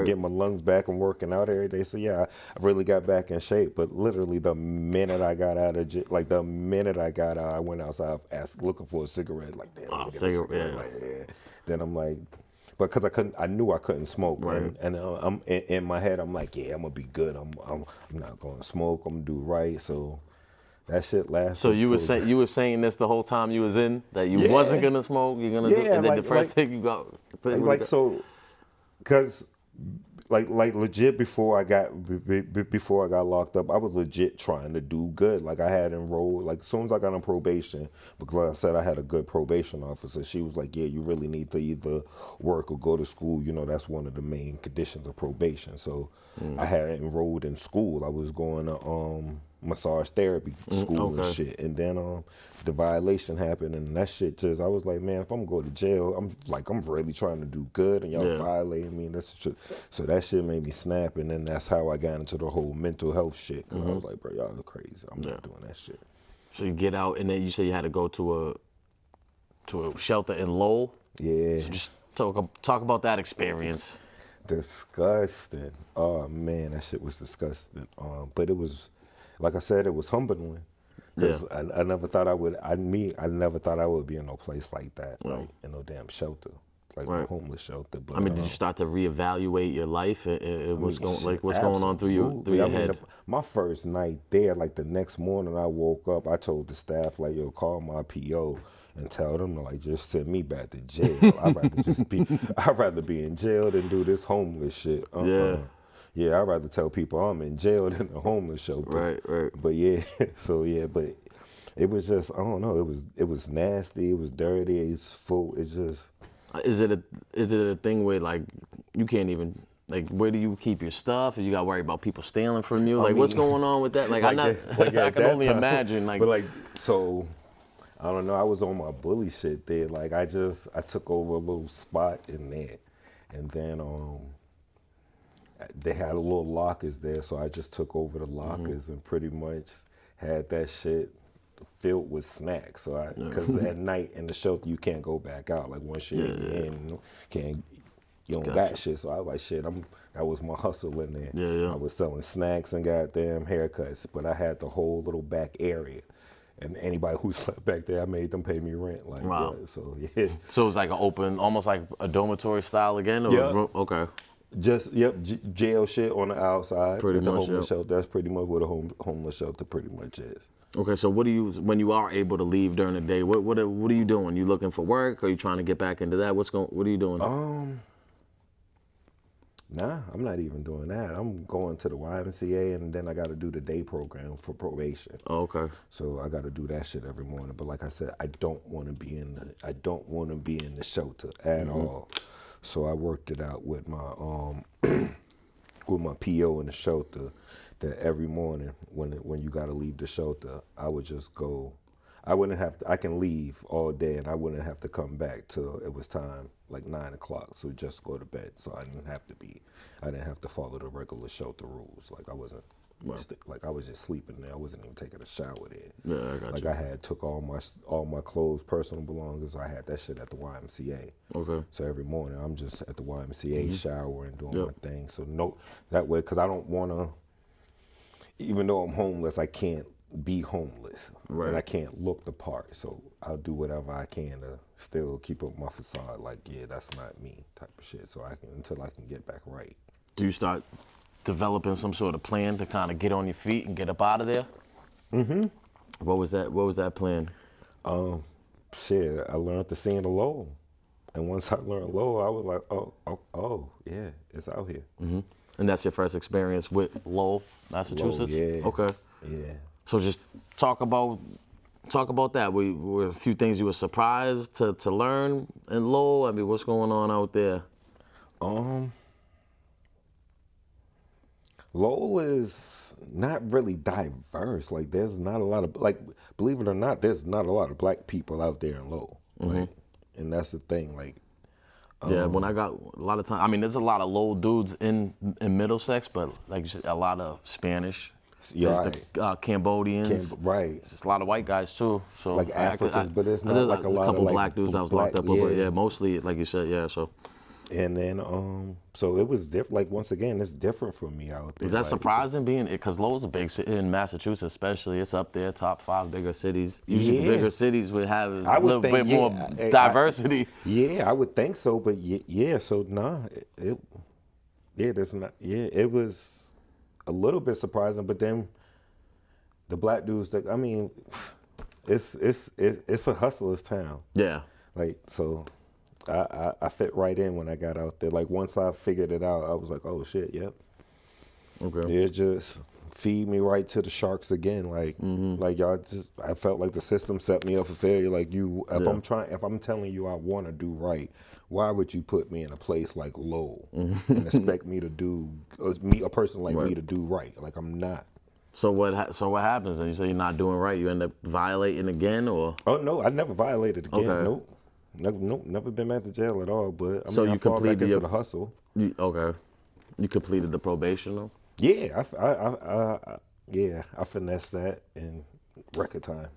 getting my lungs back and working out every day. So yeah, I really got back in shape. But literally, the minute I got out of I went outside looking for a cigarette. Like, damn, cigarette. Like, Then I'm like. Because I knew I couldn't smoke, right. And I'm in my head. I'm like, yeah, I'm gonna be good. I'm not gonna smoke. I'm gonna do right. So that shit lasted. So you were saying this the whole time you was in that you wasn't gonna smoke. You're gonna do, and then the first thing you got because legit before I got locked up, I was legit trying to do good. Like I had enrolled, like as soon as I got on probation, because like I said, I had a good probation officer. She was like, yeah, you really need to either work or go to school. You know, that's one of the main conditions of probation. So I had enrolled in school. I was going to massage therapy school and shit. And then the violation happened, and that shit I was like, man, if I'm going to jail, I'm really trying to do good, and y'all violating me. So that shit made me snap, and then that's how I got into the whole mental health shit. Cause I was like, bro, y'all are crazy. I'm not doing that shit. So you get out, and then you say you had to go to a shelter in Lowell. Yeah. So just talk about that experience. Disgusting. Oh man, that shit was disgusting. But it was. Like I said, it was humbling because I never thought I would. I never thought I would be in no place like that, like in no damn shelter, like a homeless shelter. But I mean, did you start to reevaluate your life? What's going on through your head? My first night there, like the next morning, I woke up. I told the staff, like, yo, call my PO and tell them to like just send me back to jail. I'd rather be in jail than do this homeless shit. Yeah, I'd rather tell people I'm in jail than a homeless shelter. Right. But yeah, but it was just, I don't know, it was nasty, it was dirty, it's full, it's just, Is it a thing where like you can't even like where do you keep your stuff? You got to worry about people stealing from you. Like what's going on with that? Like I'm not. I can only imagine. Like, but like so. I don't know. I was on my bully shit there. Like I took over a little spot in there, and then they had a little lockers there, so I just took over the lockers and pretty much had that shit filled with snacks. So because at night in the shelter you can't go back out. Like once you're in, you don't got shit. So I was like, shit. That was my hustle in there. Yeah. I was selling snacks and goddamn haircuts, but I had the whole little back area. And anybody who slept back there, I made them pay me rent. Like, wow. Yeah, so yeah. So it was like an open, almost like a dormitory style again? Or okay. Just, jail shit on the outside. Pretty the much, homeless shelter. That's pretty much what a homeless shelter pretty much is. Okay, so when you are able to leave during the day, what are you doing? You looking for work? Or are you trying to get back into that? What are you doing? Nah, I'm not even doing that. I'm going to the YMCA and then I got to do the day program for probation. Oh, okay. So I got to do that shit every morning. But like I said, I don't want to be in the shelter at all. So I worked it out with my with my PO in the shelter that every morning when you got to leave the shelter, I would just go. I wouldn't have to, I can leave all day and I wouldn't have to come back till it was time, like 9 o'clock. So just go to bed. So I didn't have to follow the regular shelter rules. Like I wasn't, like I was just sleeping there. I wasn't even taking a shower there. Yeah, I got like you. I had took all my clothes, personal belongings. I had that shit at the YMCA. Okay. So every morning I'm just at the YMCA showering, doing my thing. So that way, cause I don't want to, even though I'm homeless, I can't be homeless, and I can't look the part. So I'll do whatever I can to still keep up my facade. Like, yeah, that's not me, type of shit. So until I can get back right. Do you start developing some sort of plan to kind of get on your feet and get up out of there? Mm-hmm. What was that plan? Shit, I learned to sing the low, and once I learned low, I was like, oh, yeah, it's out here. Mm-hmm. And that's your first experience with Lowell, Massachusetts? Low, yeah. Okay. Yeah. So just talk about that. Were a few things you were surprised to learn in Lowell? I mean, what's going on out there? Lowell is not really diverse. Like, there's not a lot of, like, believe it or not, there's not a lot of black people out there in Lowell. Like, and that's the thing. Like, yeah, when I got a lot of time, I mean, there's a lot of Lowell dudes in Middlesex, but like you said, a lot of Spanish. Yeah, the Cambodians. Right. There's a lot of white guys too. So like Africans, but it's not like a lot couple of like black dudes I was locked up with. Yeah, mostly like you said. Yeah, so. And then so it was different. Like once again, it's different for me out there. Is that surprising being because Lowell's a big city in Massachusetts, especially? It's up there, top 5 bigger cities. Usually bigger cities would have a little bit more diversity. I would think so, but so it was a little bit surprising, but then the black dudes that, I mean, it's a hustler's town. Yeah. Like, so I fit right in when I got out there. Like once I figured it out, I was like, oh shit, yep. Okay. It just feed me right to the sharks again. Like, like y'all just, I felt like the system set me up for failure. Like if I'm telling you I want to do right, why would you put me in a place like Lowell and expect me to do, a person like me to do right? Like I'm not. So what happens? And you say you're not doing right, you end up violating again, or? Oh no, I never violated again. Okay. Nope. Never been back to jail at all. But I mean, So you I fall back completed into your the hustle. Okay. You completed the probation though? Yeah, I finessed that in record time.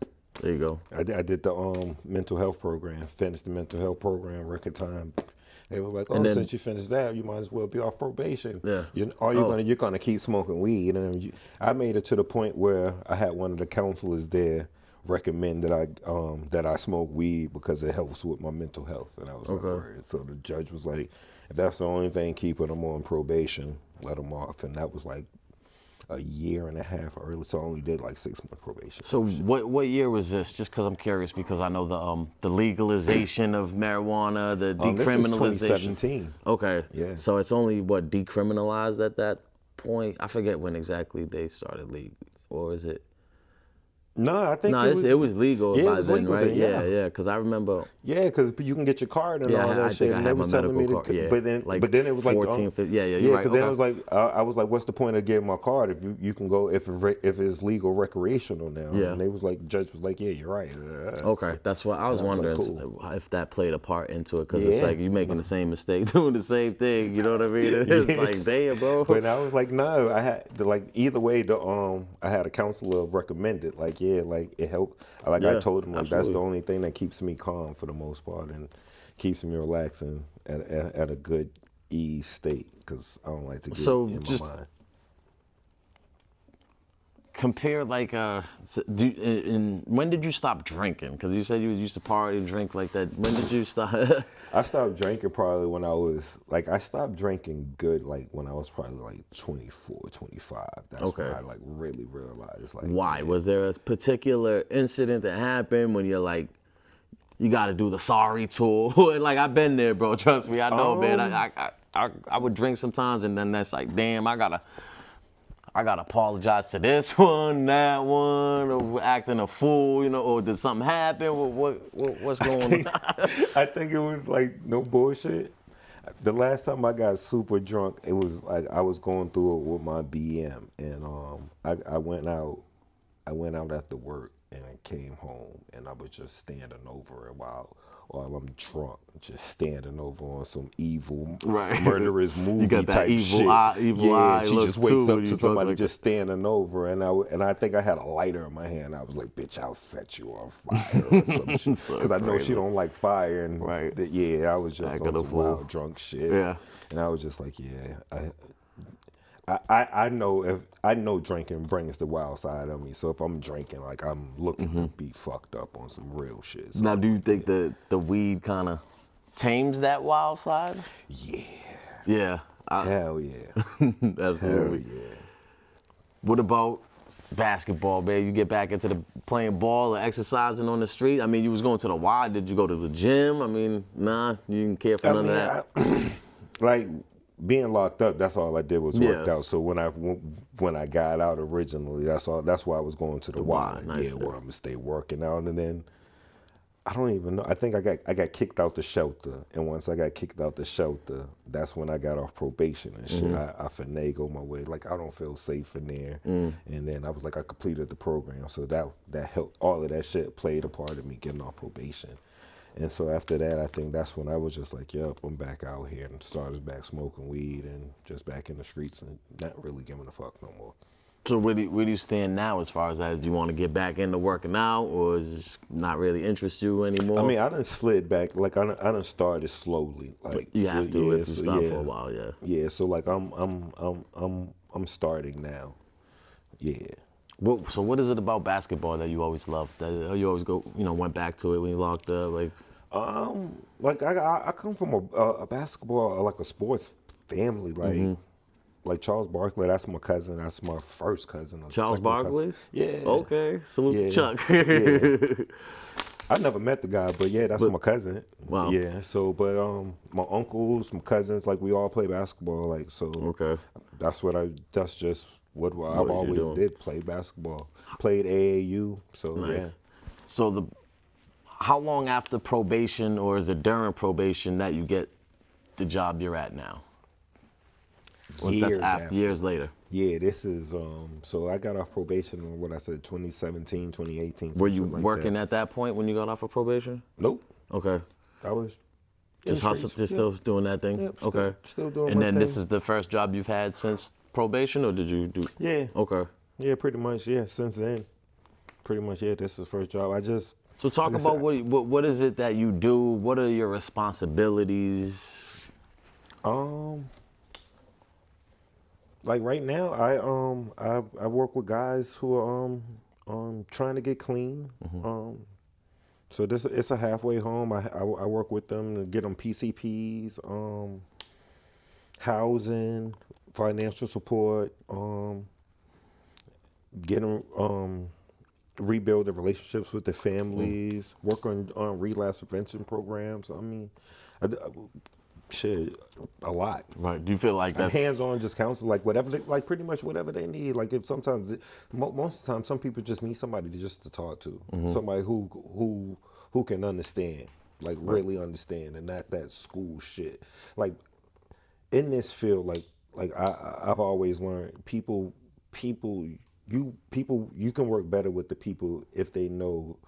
There you go. I did the mental health program, finished the mental health program, record time. They were like, oh, since you finished that, you might as well be off probation. Yeah. You're gonna keep smoking weed. And I made it to the point where I had one of the counselors there recommend that I smoke weed because it helps with my mental health. And I was like, right. So the judge was like, if that's the only thing keeping them on probation, let them off. And that was like a year and a half early, so I only did like 6 month probation. So what year was this? Just because I'm curious, because I know the legalization of marijuana, the decriminalization. This is 2017. Okay. Yeah. So it's only decriminalized at that point. I forget when exactly they started legal, or is it? No, I think No, it was legal yeah, it by was then, legal right? then, yeah. Yeah, because I remember. Yeah, because you can get your card and Yeah, all that I think shit, I and they had my was telling medical me card. Yeah, like but then it was like, 14, 15. Yeah, yeah, you're right. because then it Okay. was like, I was like, what's the point of getting my card if you can go if it's legal recreational now? Yeah. And they was like, judge was like, yeah, you're right. Okay, So, that's what I was and I was like, wondering cool. if that played a part into it, because it's Yeah. like you making the same mistake, doing the same thing. You know what I mean? It's Yeah. like, damn, bro. But I was like, no, I had like either way. I had a counselor recommended, like, yeah, like it helped. Like I Yeah, told him, like that's the absolutely. only thing that keeps me calm for the most part and keeps me relaxing at a good ease state because I don't like to get So in my just mind. compare like when did you stop drinking? Because you said you used to party and drink like that. When did you stop? I stopped drinking probably when I was like I stopped drinking good like when I was probably like 24, 25. That's Okay. when I like really realized like Why? yeah. Was there a particular incident that happened when you're like, you got to do the sorry tour? Like I've been there, bro. Trust me, I know, man. I would drink sometimes, and then that's like, damn, I gotta apologize to this one, that one, or acting a fool, you know, or did something happen? What's going on? I think it was like no bullshit. The last time I got super drunk, it was like I was going through it with my BM, and I went out. I went out after work, and I came home, and I was just standing over it while I'm drunk, just standing over on some evil, Right. murderous movie You got that type evil shit. eye, evil yeah, eye she look just wakes too up when to you somebody like just standing over, and I think I had a lighter in my hand. I was like, "Bitch, I'll set you on fire," or some shit, So because I know she crazy. don't like fire. And Right. yeah, I was just Acting on a some fool. wild drunk shit. Yeah. And I was just like, yeah, I know drinking brings the wild side of me. So if I'm drinking, like I'm looking to be fucked up on some real shit. So, Now, do you think the weed kind of tames that wild side? yeah, Yeah, hell yeah, absolutely. hell yeah. What about basketball, man? You get back into the playing ball or exercising on the street? I mean, you was going to the Y. Did you go to the gym? I mean, nah, you didn't care for none of that. Like being locked up, that's all I did was worked Yeah. out. So when I got out originally, that's why I was going to the Y. nice, Yeah, yeah. where I'm gonna stay working out, and then I don't even know. I think I got kicked out the shelter, and once I got kicked out the shelter, that's when I got off probation and shit. I finagled my way. Like I don't feel safe in there, and then I was like I completed the program, so that helped. All of that shit played a part of me getting off probation. And so after that, I think that's when I was just like, yep, I'm back out here and started back smoking weed and just back in the streets and not really giving a fuck no more. So where do you stand now as far as that? Do you want to get back into working out, or is it not really interest you anymore? I mean, I done slid back, like I done started slowly. Like you have to yeah, if you so, stop yeah, for a while, yeah. Yeah, so like I'm starting now. Yeah. So what is it about basketball that you always loved? That you always went back to it when you locked up? Like I come from a basketball, like a sports family, like Charles Barkley. That's my cousin. That's my first cousin. Charles second Barkley? cousin. Yeah. Okay, salute to Yeah. Chuck. Yeah. I never met the guy, but yeah, that's my cousin. Wow. Yeah. So, but my uncles, my cousins, like we all play basketball. Like so. Okay. That's just what I've you're always doing. did. Play basketball. Played AAU. So Nice. yeah. So how long after probation, or is it during probation, that you get the job you're at now? Or Years that's after. years later. Yeah, this is so I got off probation in what I said 2017, 2018. Were you like working that. at that point when you got off of probation? Nope. Okay. I was in Just the hustle, streets. just Yeah. still doing that thing? Yep, Okay. still doing And my then this thing. is the first job you've had since probation, or did you do? Yeah. Okay. Yeah, pretty much. Yeah, since then. Pretty much, yeah, this is the first job. I just So talk like I about said, what is it that you do? What are your responsibilities? like right now, I work with guys who are trying to get clean. So it's a halfway home. I work with them to get them PCPs, housing, financial support, get them rebuild the relationships with the families, work on relapse prevention programs. I mean, shit, a lot. Right. Do you feel like that's Hands-on, just counsel, like whatever, like pretty much whatever they need. Like if sometimes, most of the time, some people just need somebody to talk to, somebody who can understand, like really understand, and not that school shit. Like in this field, like I've always learned, people, you can work better with the people if they know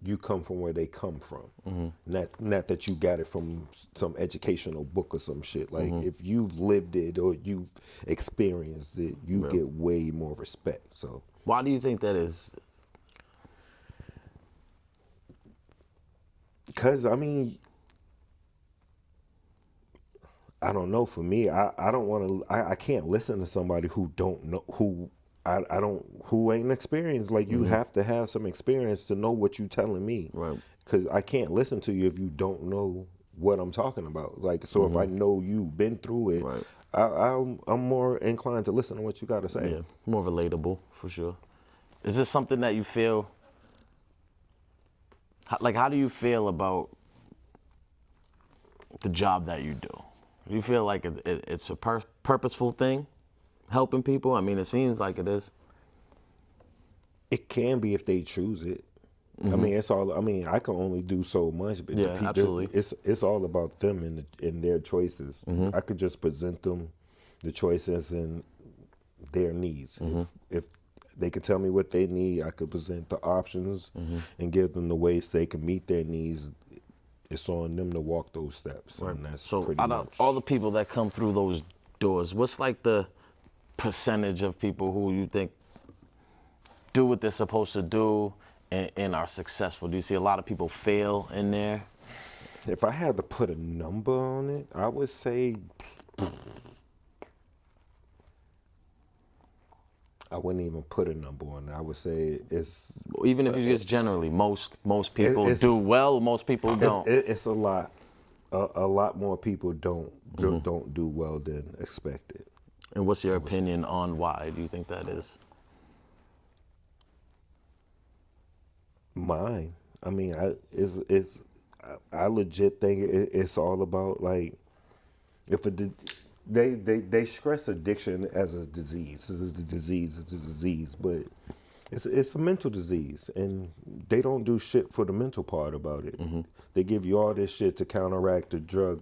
you come from where they come from. Not that you got it from some educational book or some shit. Like if you've lived it or you've experienced it, you get way more respect. So why do you think that is? Because I mean, I don't know. For me, I don't want to. I can't listen to somebody who don't know, who ain't experienced. Like you have to have some experience to know what you telling me. Right. Because I can't listen to you if you don't know what I'm talking about. Like, so if I know you've been through it, Right. I'm more inclined to listen to what you got to say. Yeah, more relatable for sure. Is this something that you feel? Like, how do you feel about the job that you do? Do you feel like it's a purposeful thing, helping people? I mean, it seems like it is. It can be if they choose it. I mean, it's all. I mean, I can only do so much, but Yeah, absolutely. It's all about them and their choices. I could just present them the choices and their needs. If they could tell me what they need, I could present the options and give them the ways they can meet their needs. It's on them to walk those steps, and that's So pretty out much. of all the people that come through those doors, what's like the percentage of people who you think do what they're supposed to do and are successful? Do you see a lot of people fail in there? If I had to put a number on it, I would say I wouldn't even put a number on it. I would say it's Even if you just generally, most people do well, most people don't. it's a lot. A lot more people don't do well than expected. And what's your opinion on why do you think that is? Mine. I mean, I legit think it's all about, like, if they stress addiction as a disease. It's a disease, but it's a mental disease, and they don't do shit for the mental part about it. They give you all this shit to counteract the drug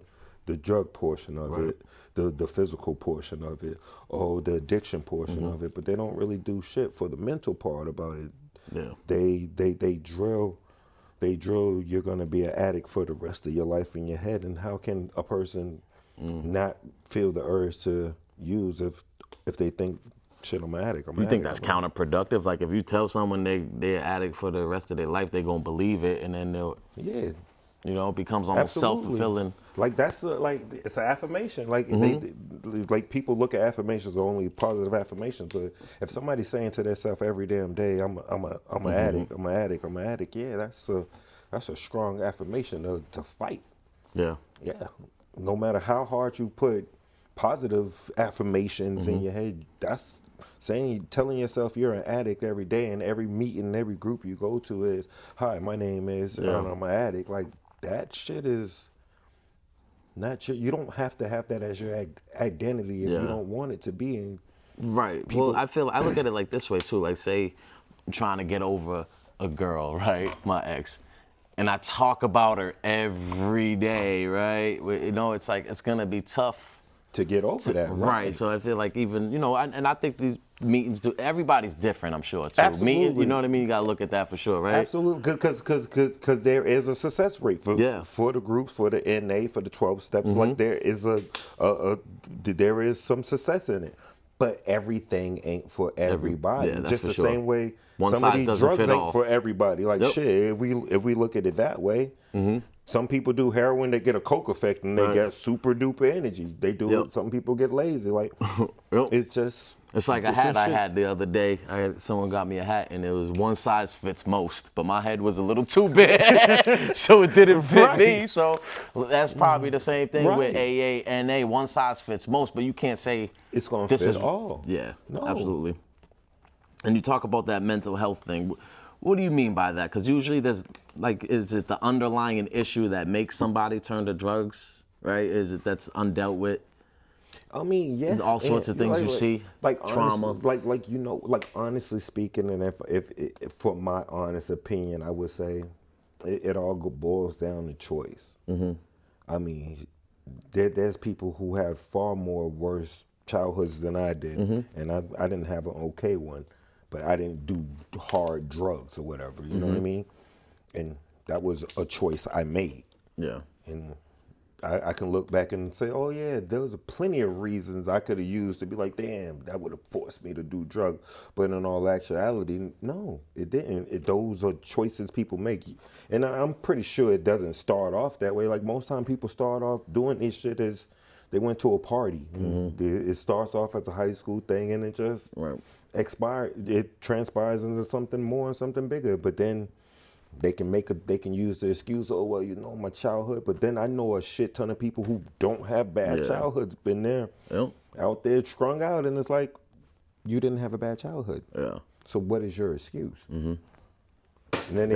portion of it, the physical portion of it, or the addiction portion of it, but they don't really do shit for the mental part about it. Yeah. They drill you're gonna be an addict for the rest of your life in your head, and how can a person not feel the urge to use if they think, shit, I'm an addict. You think that's counterproductive? Like if you tell someone they're an addict for the rest of their life, they're gonna believe it, and then they'll, yeah, it becomes almost self-fulfilling. Like that's like it's an affirmation. Like like people look at affirmations as only positive affirmations, but if somebody's saying to themselves every damn day, I'm an addict, I'm an addict, yeah, that's a strong affirmation to fight. Yeah. Yeah. No matter how hard you put positive affirmations in your head, that's telling yourself you're an addict every day, and every meeting, every group you go to is, hi, my name is, and I'm an addict. Like that shit is not your, you don't have to have that as your identity if you don't want it to be. And right. Well, I look at it like this way too. Like say I'm trying to get over a girl, right? My ex. And I talk about her every day, right? It's like, it's gonna be tough to get over that, right? So I feel like even, and I think these meetings everybody's different, I'm sure, too. Absolutely. You know what I mean? You gotta look at that for sure, right? Absolutely, because there is a success rate for the groups, for the NA, for the 12 steps. Like there is there is some success in it, but everything ain't for everybody. Just the same way some of these drugs ain't for everybody. Like shit, if we look at it that way. Some people do heroin, they get a coke effect, and they get super duper energy. They do it. Some people get lazy. Like it's just. It's like a hat I had the other day. Someone got me a hat, and it was one size fits most, but my head was a little too big, so it didn't fit me. So that's probably the same thing with AA, NA. One size fits most, but you can't say it's gonna fit all. Yeah, no. Absolutely. And you talk about that mental health thing. What do you mean by that? Because usually there's is it the underlying issue that makes somebody turn to drugs? right? Is it that's undealt with? I mean, yes. There's all sorts of things you see, trauma. Honestly, honestly speaking, and if for my honest opinion, I would say it all boils down to choice. I mean, there's people who have far more worse childhoods than I did, and I didn't have an okay one, but I didn't do hard drugs or whatever. You know what I mean? And that was a choice I made. Yeah. And I can look back and say, oh yeah, there was plenty of reasons I could have used to be like, damn, that would have forced me to do drugs. But in all actuality, no, it didn't. Those are choices people make. And I'm pretty sure it doesn't start off that way. Like most time people start off doing this shit as they went to a party. It starts off as a high school thing and it just it transpires into something more and something bigger. But then they can use the excuse, oh well, you know, my childhood. But then I know a shit ton of people who don't have bad childhoods, been there, out there strung out, and it's like, you didn't have a bad childhood. Yeah. So what is your excuse? And then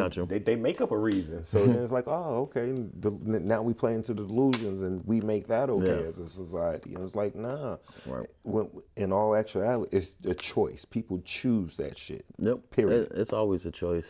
they make up a reason. So then it's like, oh, okay, now we play into the delusions and we make that okay as a society. And it's like, nah. In all actuality, it's a choice. People choose that shit. Period. It's always a choice.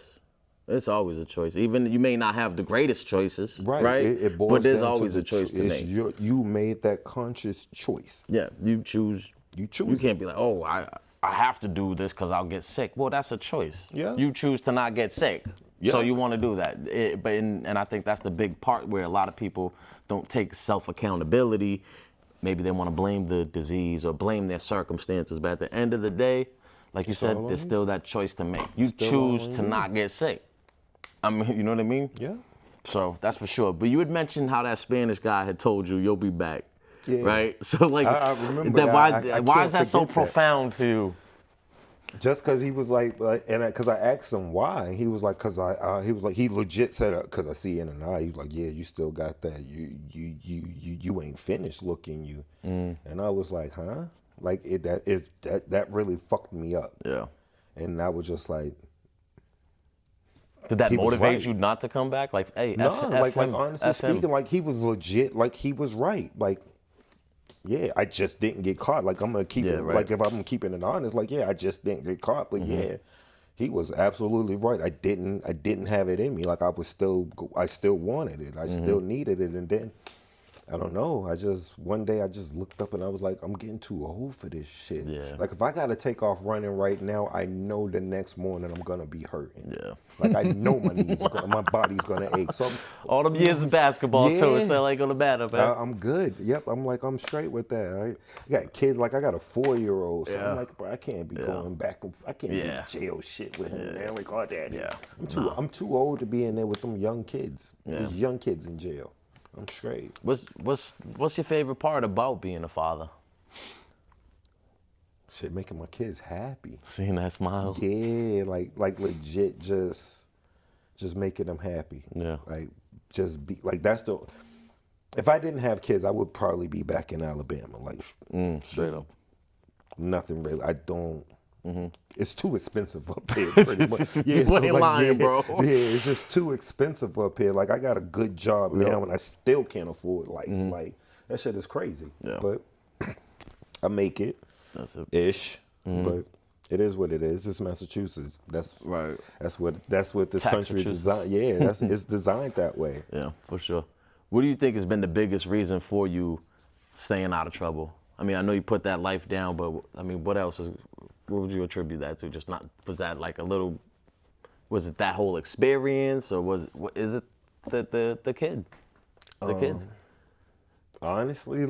It's always a choice. Even you may not have the greatest choices, right? It boils but there's down always to a choice to make. You made that conscious choice. Yeah, you choose. You choose. You can't be like, oh, I have to do this because I'll get sick. Well, that's a choice. Yeah. You choose to not get sick, so you want to do that. And I think that's the big part where a lot of people don't take self-accountability. Maybe they want to blame the disease or blame their circumstances, but at the end of the day, like you said, there's still that choice to make. You choose to not get sick. I mean, you know what I mean? Yeah. So that's for sure. But you had mentioned how that Spanish guy had told you you'll be back, right? So like, I remember that. Why is that so profound to you? Just because he was like, because I asked him why, he was like, he was like, he legit said, because I see in an eye, he was like, yeah, you still got that, you ain't finished looking you, and I was like, huh? Like that really fucked me up. Yeah. And I was just like, did that motivate you not to come back? Like, hey, like honestly speaking, like he was legit, like he was right. Like, yeah, I just didn't get caught. Like I'm gonna keep it. Like if I'm keeping it honest, like yeah, I just didn't get caught. But yeah, he was absolutely right. I didn't have it in me. Like I still wanted it. I still needed it. And then I don't know. One day I just looked up and I was like, I'm getting too old for this shit. Yeah. Like if I gotta take off running right now, I know the next morning I'm gonna be hurting. Yeah. Like I know my body's gonna ache. So all them years of basketball too, it's ain't gonna matter, man. I'm good. Yep. I'm straight with that. I got kids. Like I got a 4-year-old. So I'm like, bro, I can't be going back. I can't do jail shit with him, man. Like, oh, daddy. Yeah. I'm too old to be in there with them young kids. There's young kids in jail. I'm straight. What's your favorite part about being a father? Shit, making my kids happy. Seeing that smile. Yeah, like legit, just making them happy. Yeah. Like just be like that's the. If I didn't have kids, I would probably be back in Alabama. Like straight up. Nothing really. I don't. It's too expensive up here, pretty much. Yeah, you ain't lying, bro. Yeah, it's just too expensive up here. Like I got a good job now, and I still can't afford life. Like that shit is crazy. Yeah. But I make it. That's it. Ish. But it is what it is. It's Massachusetts. That's right. That's what this country is designed. Yeah, it's designed that way. Yeah, for sure. What do you think has been the biggest reason for you staying out of trouble? I mean, I know you put that life down, but I mean, what would you attribute that to? Was that like was it that whole experience, or is it the kid? The kids? Honestly,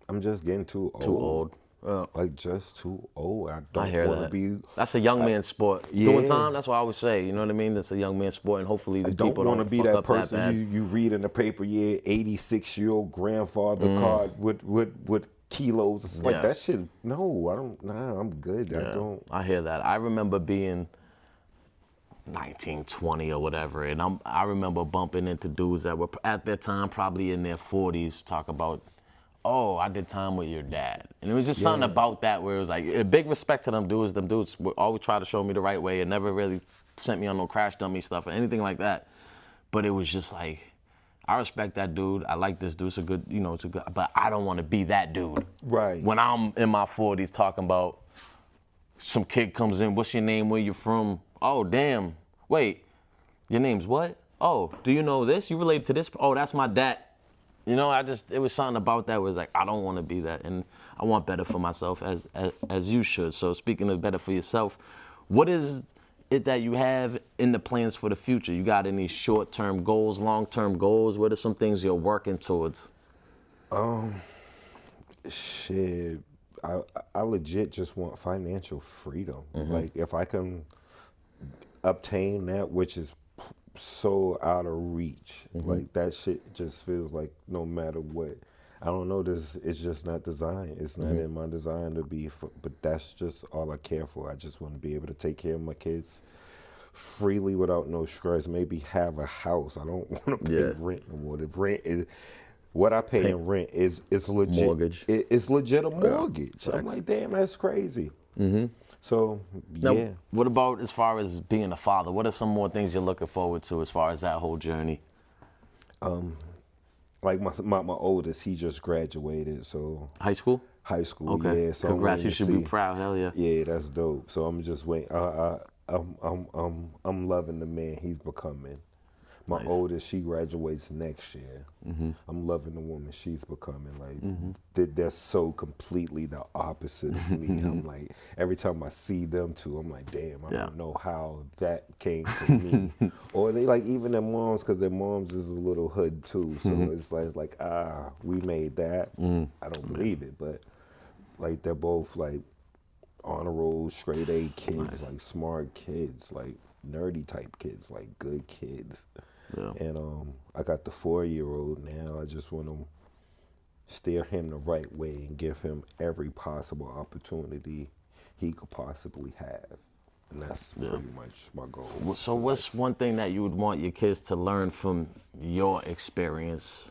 I'm just getting too old. Too old. Like just too old. I don't want to be. That's a young man's sport. Doing time. That's what I always say. You know what I mean? It's a young man's sport, and hopefully the people don't want to be that person you read in the paper. Yeah, 86-year-old grandfather card with kilos. It's like that shit. No, I don't. Nah, I'm good. Yeah, I don't. I hear that. I remember being 19, 20 or whatever, and I remember bumping into dudes that were at that time probably in their 40s talk about, oh, I did time with your dad. And it was just something about that where it was like, a big respect to them dudes. Them dudes would always try to show me the right way and never really sent me on no crash dummy stuff or anything like that. But it was just like, I respect that dude. I like this dude. It's a good, it's a good, but I don't want to be that dude. Right. When I'm in my 40s talking about some kid comes in, what's your name, where you from? Oh, damn. Wait, your name's what? Oh, do you know this? You related to this? Oh, that's my dad. It was something about that was like, I don't want to be that. And I want better for myself as you should. So speaking of better for yourself, what is it that you have in the plans for the future? You got any short-term goals, long-term goals? What are some things you're working towards? Shit, I legit just want financial freedom. Like if I can obtain that, which is so out of reach, like that shit just feels like no matter what. I don't know, it's just not designed. It's not in my design to be, but that's just all I care for. I just want to be able to take care of my kids freely without no stress. Maybe have a house. I don't want to pay rent no more. The rent is what I pay in rent is legit. Mortgage. It's legit a mortgage. Yeah. I'm like, damn, that's crazy. So Now, yeah. what about as far as being a father? What are some more things you're looking forward to as far as that whole journey? Like my oldest, he just graduated, so High school? high school. Okay. Yeah. So Congrats. I'm You should be proud. Hell yeah. Yeah, that's dope. So I'm just waiting. I'm loving the man he's becoming. My Nice. oldest, she graduates next year. I'm loving the woman she's becoming. Like they're so completely the opposite of me. I'm like, every time I see them two, I'm like, damn, I don't know how that came from me. Or they like even their moms, because their moms is a little hood too. So it's like we made that. I don't believe it, but like they're both like honor roll, straight A kids, like smart kids, like nerdy type kids, like good kids. Yeah. And I got the 4-year-old now. I just want to steer him the right way and give him every possible opportunity he could possibly have. And that's pretty much my goal. So what's one thing that you would want your kids to learn from your experience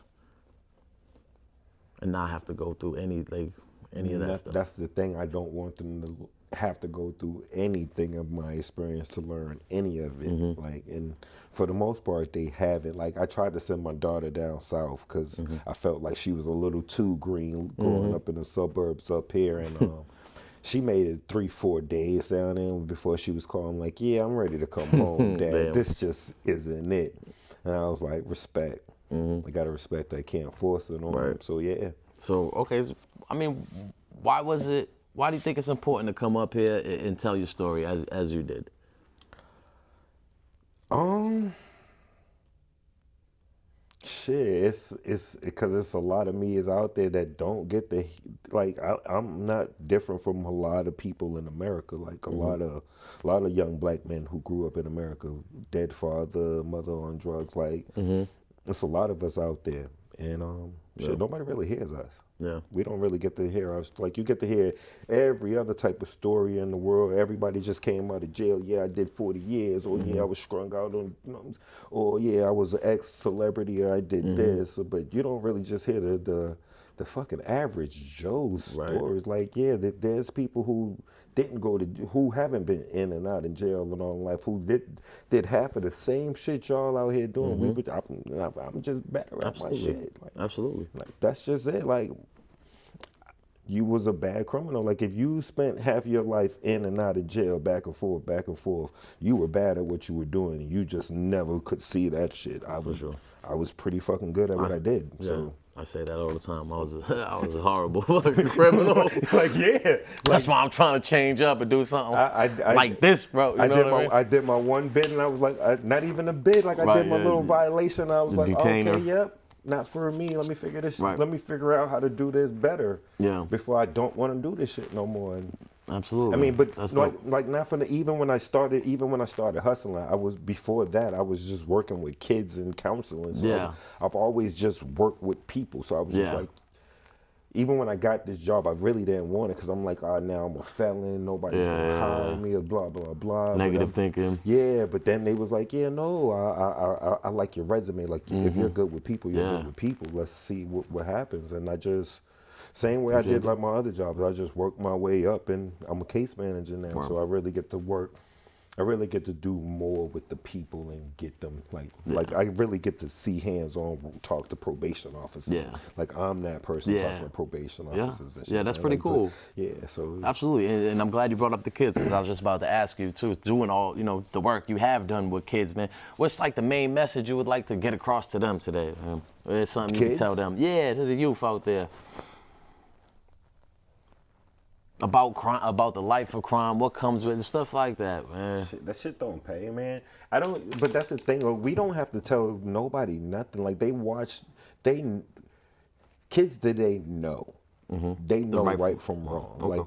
and not have to go through any of that stuff? That's the thing. I don't want them to have to go through anything of my experience to learn any of it. Like, and for the most part, they haven't. Like, I tried to send my daughter down south because I felt like she was a little too green growing up in the suburbs up here, and she made it 3-4 days down there before she was calling like, yeah, I'm ready to come home, Dad. Damn. This just isn't it. And I was like, respect. I gotta respect that. I can't force it on them. So yeah. So, okay, I mean, why do you think it's important to come up here and tell your story as you did? Shit, it's because it's a lot of me is out there that don't get the, like, I'm not different from a lot of people in America. Like a lot of young black men who grew up in America, dead father, mother on drugs. Like, it's a lot of us out there, and shit, nobody really hears us. Yeah. We don't really get to hear us. Like, you get to hear every other type of story in the world. Everybody just came out of jail. Yeah, I did 40 years. Or yeah, I was strung out on, or yeah, I was an ex-celebrity. Or I did this. But you don't really just hear the fucking average Joe's stories. Like, yeah, there's people who didn't go to, who haven't been in and out in jail in all life, who did half of the same shit y'all out here doing. I'm just better at my shit. Like, Absolutely. like, that's just it. Like, you was a bad criminal. Like, if you spent half your life in and out of jail, back and forth, you were bad at what you were doing, and you just never could see that shit. I was pretty fucking good at what I did. Yeah. So I say that all the time. I was a horrible fucking criminal. like, yeah. That's why I'm trying to change up and do something like this, bro. You know what I mean? I did my one bid, and I was like, not even a bid. Like, I did my little violation. I was like, detainer. okay, yep. Not for me. Let me figure this. Right. Let me figure out how to do this better. Yeah. Before I don't want to do this shit no more. And Absolutely. I mean, but That's like not from the, even when I started hustling, before that I was just working with kids and counseling. So I've always just worked with people. So I was just like, even when I got this job, I really didn't want it because I'm like, now I'm a felon. Nobody's gonna hire me. Blah blah blah. Negative thinking. Yeah, but then they was like, yeah, no, I like your resume. Like, if you're good with people, you're good with people. Let's see what happens. And I just, same way I did like my other jobs, I just worked my way up, and I'm a case manager now. So I really get to work I really get to do more with the people and get them like I really get to see hands-on talk to probation officers. Yeah. Like I'm that person Yeah. talking to probation Yeah. officers and shit. Yeah, that's man. pretty Like, cool. So Absolutely, and I'm glad you brought up the kids because I was just about to ask you too. Doing all the work you have done with kids, man. What's like the main message you would like to get across to them today, man? There's something you can tell them, to the youth out there about crime, about the life of crime, what comes with it, stuff like that, man. That shit don't pay, man. I don't. But that's the thing. We don't have to tell nobody nothing. Like kids today know. They know right from wrong. Okay. Like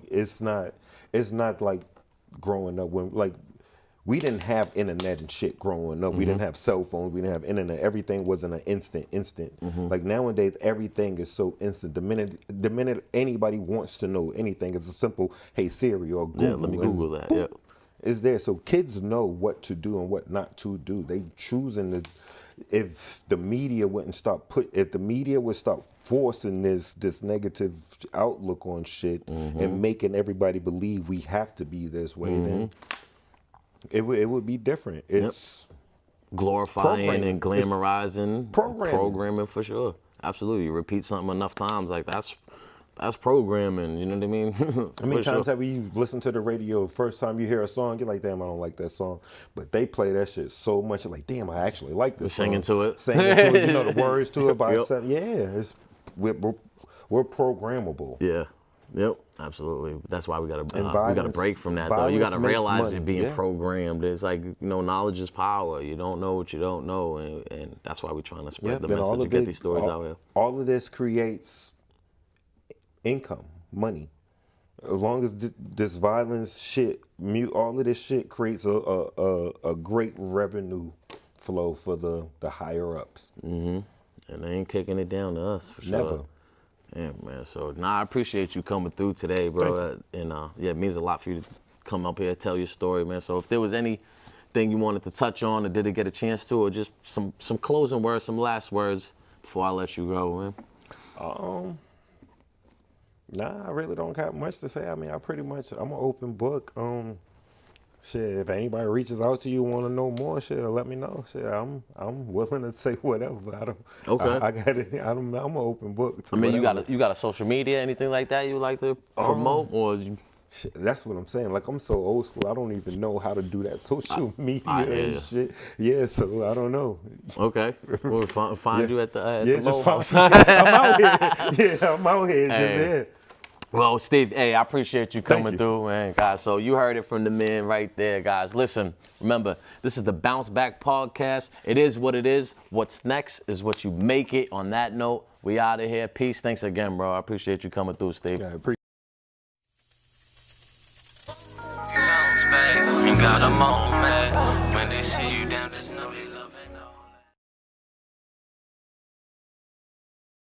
it's not like growing up when like we didn't have internet and shit growing up. We didn't have cell phones. We didn't have internet. Everything wasn't an instant. Like nowadays, everything is so instant. The minute anybody wants to know anything, it's a simple, hey Siri or Google. Yeah, let me Google that. Boop, Yeah. It's there. So kids know what to do and what not to do. They choosing to. If the media would stop forcing this negative outlook on shit and making everybody believe we have to be this way, then it would be different. It's glorifying and glamorizing, programming for sure. Absolutely, you repeat something enough times, like that's programming. You know what I mean? How many times have you listened to the radio? First time you hear a song, you're like, damn, I don't like that song. But they play that shit so much, you're like, damn, I actually like this Singing song. to it. Singing to it, you know the words to it by Yep. itself. Yeah, we're programmable. Yeah. Yep. Absolutely. That's why we gotta break from that though. You violence gotta makes realize money. you're being Yeah. programmed. It's like knowledge is power. You don't know what you don't know, and that's why we're trying to spread the message and get these stories out here. All of this creates income, money. As long as this violence shit, all of this shit creates a great revenue flow for the higher ups. And they ain't kicking it down to us for sure. Never. Yeah, man. So, I appreciate you coming through today, bro. And it means a lot for you to come up here and tell your story, man. So, if there was anything you wanted to touch on or didn't get a chance to, or just some closing words, some last words before I let you go, man. Nah, I really don't have much to say. I mean, I'm an open book. Shit, if anybody reaches out to you, want to know more, shit, let me know. Shit, I'm willing to say whatever. I don't. Okay. I got it. I'm an open book. I mean, whatever. you got a social media, anything like that you like to promote, or? Shit, that's what I'm saying. Like I'm so old school. I don't even know how to do that social media and shit. Yeah, so I don't know. Okay, we'll find you at the just Low find House. I'm out here. Yeah, I'm out here. Hey. Just there. Well, Steve, hey, I appreciate you coming through, man, guys. So you heard it from the men right there, guys. Listen, remember, this is the Bounce Back Podcast. It is what it is. What's next is what you make it. On that note, we out of here. Peace. Thanks again, bro. I appreciate you coming through, Steve. Yeah, I appreciate Bounce back and got a moment when they see you down this